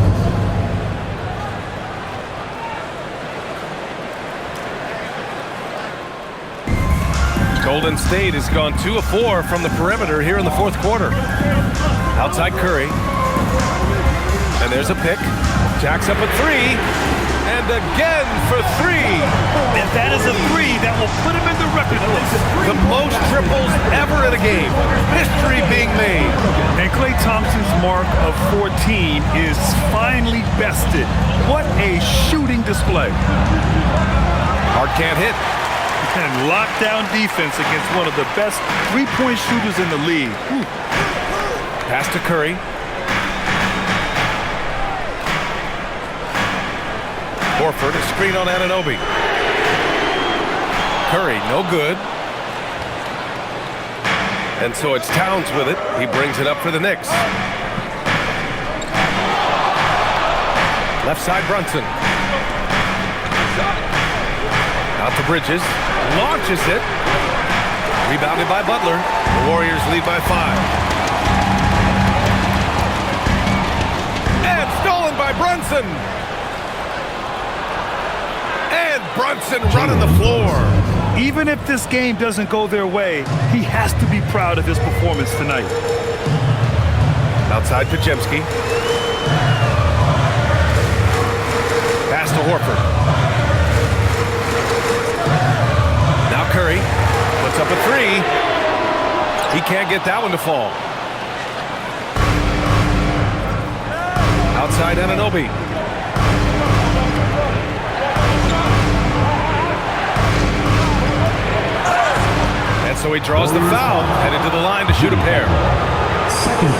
Golden State has gone 2 of 4 from the perimeter here in the fourth quarter. Outside Curry. And there's a pick. Jacks up a 3. And again for 3. And that is a 3 that will put him in the record books. The most triples ever in a game. History being made. And Klay Thompson's mark of 14 is finally bested. What a shooting display. Hart can't hit. And lockdown defense against one of the best three-point shooters in the league. Whew. Pass to Curry. Horford, a screen on Anunoby. Curry, no good. And so it's Towns with it. He brings it up for the Knicks. Left side, Brunson. Out to Bridges. Launches it. Rebounded by Butler. The Warriors lead by 5. And stolen by Brunson. And Brunson running the floor. Even if this game doesn't go their way, he has to be proud of his performance tonight. Outside Podziemski. Pass to Horford. Now Curry puts up a 3. He can't get that one to fall. Outside Anunoby. And so he draws the foul, headed to the line to shoot a pair.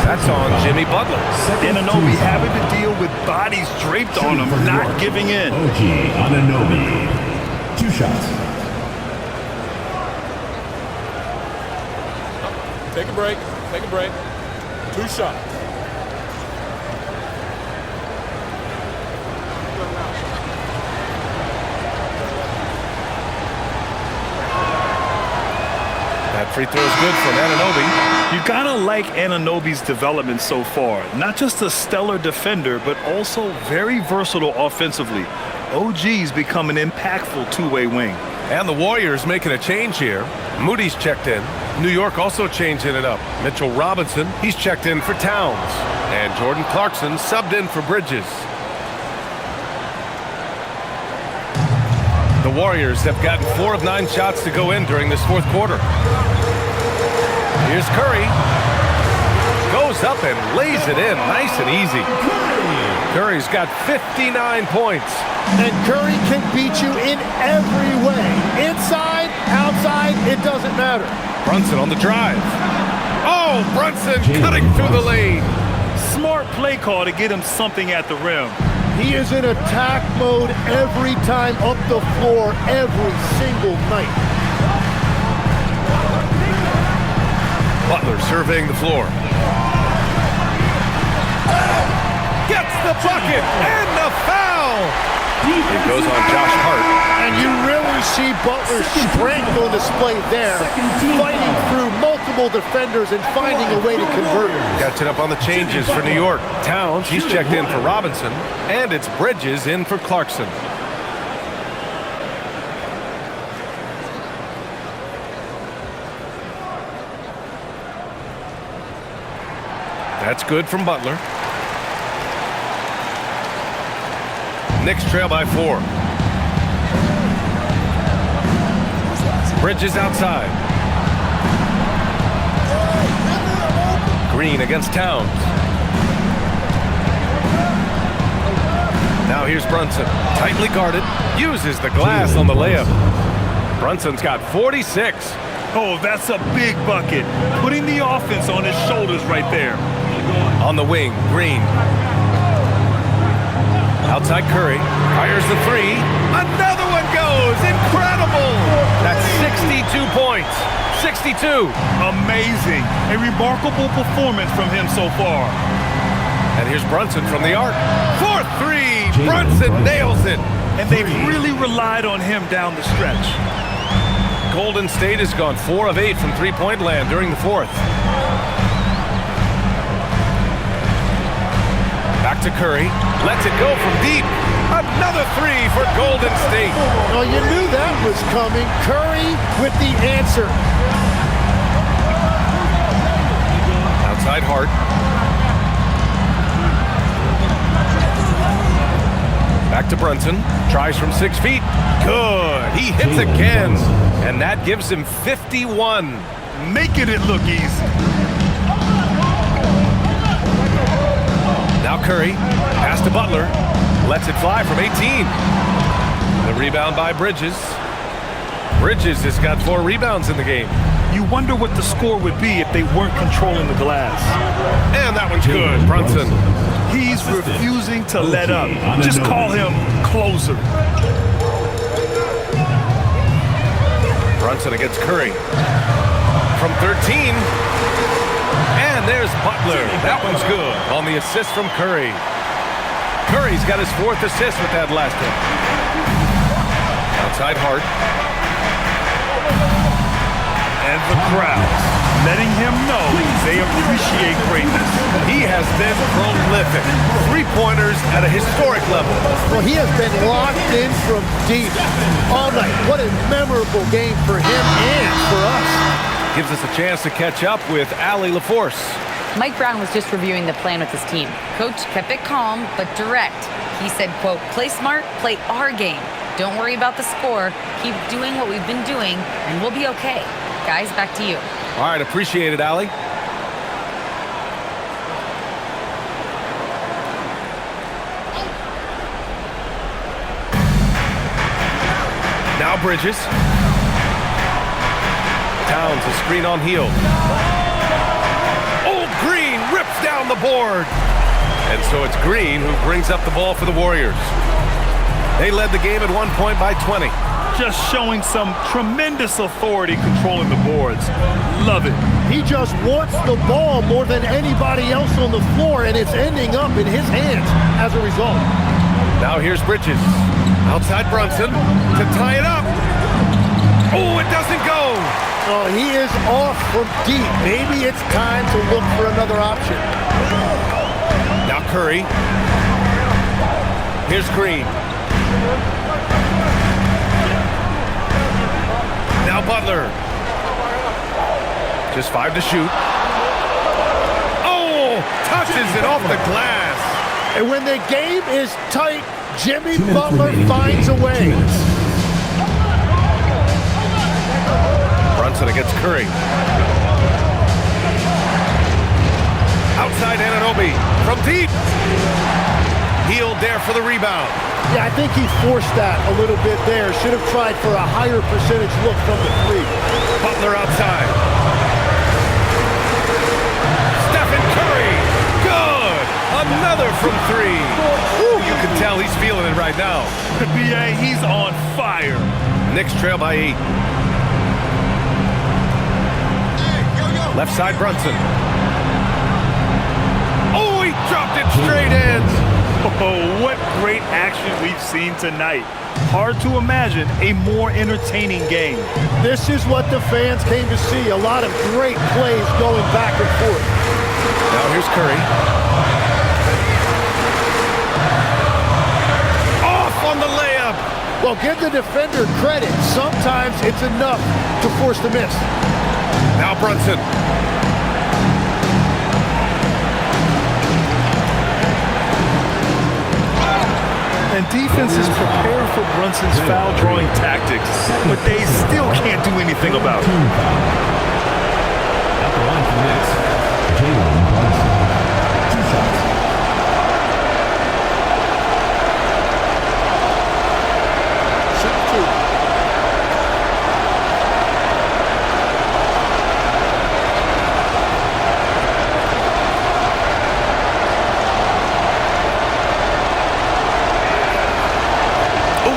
That's on Jimmy Butler. Anunoby having to deal with bodies draped on him, not giving in. OG Anunoby. 2 shots. Take a break. Take a break. 2 shots. That free throw is good from Anunoby. You gotta like Anunoby's development so far. Not just a stellar defender, but also very versatile offensively. OG's become an impactful two-way wing. And the Warriors making a change here. Moody's checked in. New York also changing it up. Mitchell Robinson, he's checked in for Towns. And Jordan Clarkson subbed in for Bridges. The Warriors have gotten 4 of 9 shots to go in during this fourth quarter. Here's Curry. Goes up and lays it in nice and easy. Curry's got 59 points. And Curry can beat you in every way. Inside, outside, it doesn't matter. Brunson on the drive. Oh, Brunson cutting through the lane. Smart play call to get him something at the rim. He is in attack mode every time up the floor, every single night. Butler surveying the floor. Gets the bucket and the foul. It goes on Josh Hart. And you really see Butler's strength on display there, fighting through multiple defenders and finding a way to convert it. Catching up on the changes for New York. Towns, he's checked in for Robinson, and it's Bridges in for Clarkson. That's good from Butler. Knicks trail by 4. Bridges outside. Green against Towns. Now here's Brunson. Tightly guarded. Uses the glass on the layup. Brunson's got 46. Oh, that's a big bucket. Putting the offense on his shoulders right there. On the wing, Green. Outside Curry. Fires the 3. Another one goes. Incredible. That's 62 points. 62. Amazing. A remarkable performance from him so far. And here's Brunson from the arc. 4-3. Brunson nails it. And they've really relied on him down the stretch. Golden State has gone 4 of 8 from three-point land during the fourth. Back to Curry. Lets it go from deep. Another 3 for Golden State. Well, you knew that was coming. Curry with the answer. Outside Hart. Back to Brunson. Tries from 6 feet. Good. He hits again. And that gives him 51. Making it look easy. Now Curry. Pass to Butler. Lets it fly from 18. The rebound by Bridges. Bridges has got 4 rebounds in the game. You wonder what the score would be if they weren't controlling the glass. And that one's good. Brunson. He's refusing to let up. Just call him closer. Brunson against Curry. From 13. And there's Butler. That one's good on the assist from Curry. Curry's got his 4th assist with that last one. Outside Hart. And the crowd letting him know they appreciate greatness. He has been prolific. 3-pointers at a historic level. Well, he has been locked in from deep all night. What a memorable game for him and for us. Gives us a chance to catch up with Allie LaForce. Mike Brown was just reviewing the plan with his team. Coach kept it calm but direct. He said, quote, play smart, play our game. Don't worry about the score. Keep doing what we've been doing, and we'll be okay. Guys, back to you. All right, appreciate it, Allie. Now Bridges. Towns a screen on heel. Oh, Green rips down the board. And so it's Green who brings up the ball for the Warriors. They led the game at one point by 20. Just showing some tremendous authority controlling the boards. Love it. He just wants the ball more than anybody else on the floor, and it's ending up in his hands as a result. Now here's Bridges. Outside Brunson to tie it up. Oh, it doesn't go. Oh, he is off from deep. Maybe it's time to look for another option. Now Curry. Here's Green. Now Butler. Just 5 to shoot. Oh, touches it off the glass. And when the game is tight, Jimmy Butler finds a way. Brunson against Curry. Outside Anunoby from deep. Hield there for the rebound. Yeah, I think he forced that a little bit there. Should have tried for a higher percentage look from the three. Butler outside. Stephen Curry. Good. Another from 3. Ooh, you can tell he's feeling it right now. The BA, he's on fire. Knicks trail by 8. Left side Brunson. Oh, he dropped it straight in. Oh, what great action we've seen tonight. Hard to imagine a more entertaining game. This is what the fans came to see. A lot of great plays going back and forth. Now here's Curry. Off on the layup. Well, give the defender credit. Sometimes it's enough to force the miss. Now Brunson. And defenses prepare for Brunson's foul-drawing tactics, but they still can't do anything about it. At the line for the Knicks, Jalen Brunson. 2 shots. Shoot 2.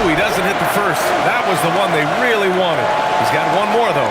He doesn't hit the first. That was the one they really wanted. He's got one more, though.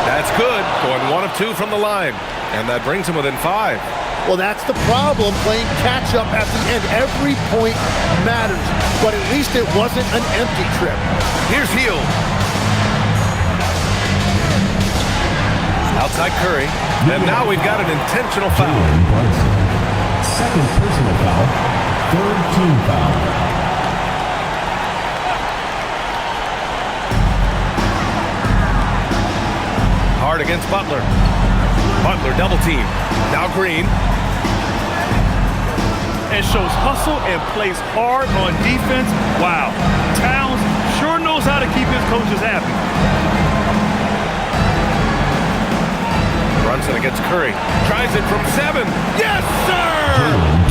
That's good. Going 1 of 2 from the line. And that brings him within 5. Well, that's the problem, playing catch-up at the end. Every point matters, but at least it wasn't an empty trip. Here's Hield. Outside Curry. And now we've got an intentional foul. Second personal foul. 3rd team foul. Hard against Butler. Butler double team. Now Green. And shows hustle and plays hard on defense. Wow, Towns sure knows how to keep his coaches happy. Brunson against Curry. Tries it from 7. Yes, sir!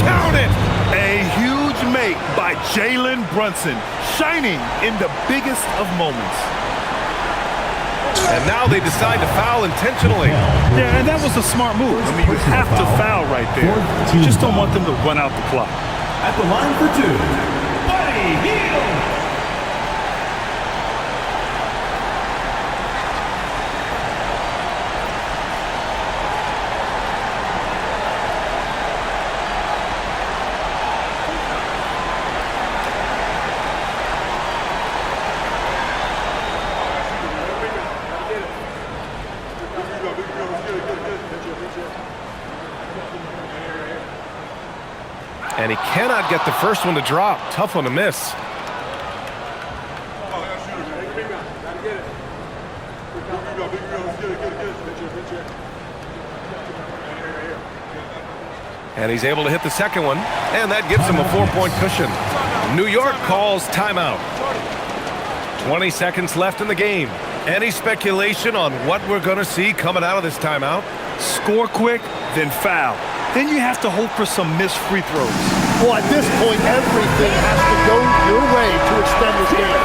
Count it! A huge make by Jalen Brunson, shining in the biggest of moments. And now they decide to foul intentionally. Yeah, and that was a smart move. I mean, you have to foul right there. You just don't want them to run out the clock. At the line for 2, Buddy Hield. And he cannot get the first one to drop. Tough one to miss. And he's able to hit the second one, and that gives him a 4-point cushion. New York calls timeout. 20 seconds left in the game. Any speculation on what we're going to see coming out of this timeout? Score quick, then foul. Then you have to hope for some missed free throws. Well, at this point, everything has to go your way to extend this game.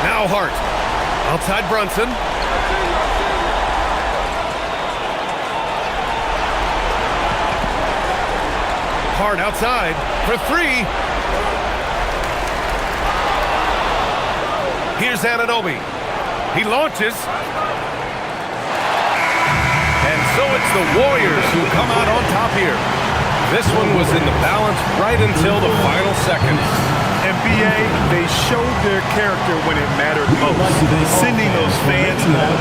Now Hart. Outside Brunson. Hart outside for three. Here's Anunoby. He launches. And so it's the Warriors who come out on top here. This one was in the balance right until the final seconds. NBA, they showed their character when it mattered most, sending those fans home.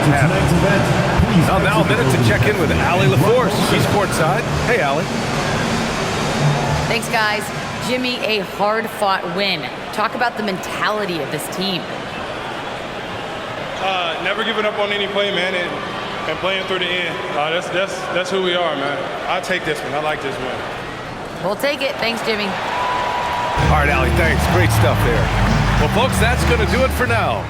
Now a minute to check in with Allie LaForce. She's courtside. Hey, Allie. Thanks, guys. Jimmy, a hard-fought win. Talk about the mentality of this team. Never giving up on any play, man, and playing through the end. That's who we are, man. I take this one. I like this win. We'll take it. Thanks, Jimmy. All right, Allie, thanks. Great stuff there. Well, folks, that's going to do it for now.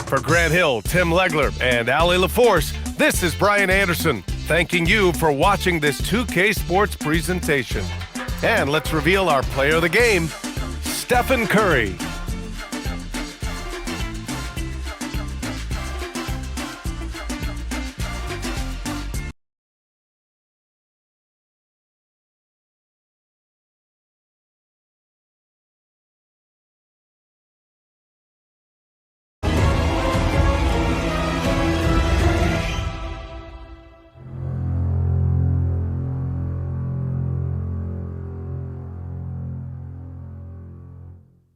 For Grant Hill, Tim Legler, and Allie LaForce, this is Brian Anderson, thanking you for watching this 2K Sports presentation. And let's reveal our player of the game, Stephen Curry.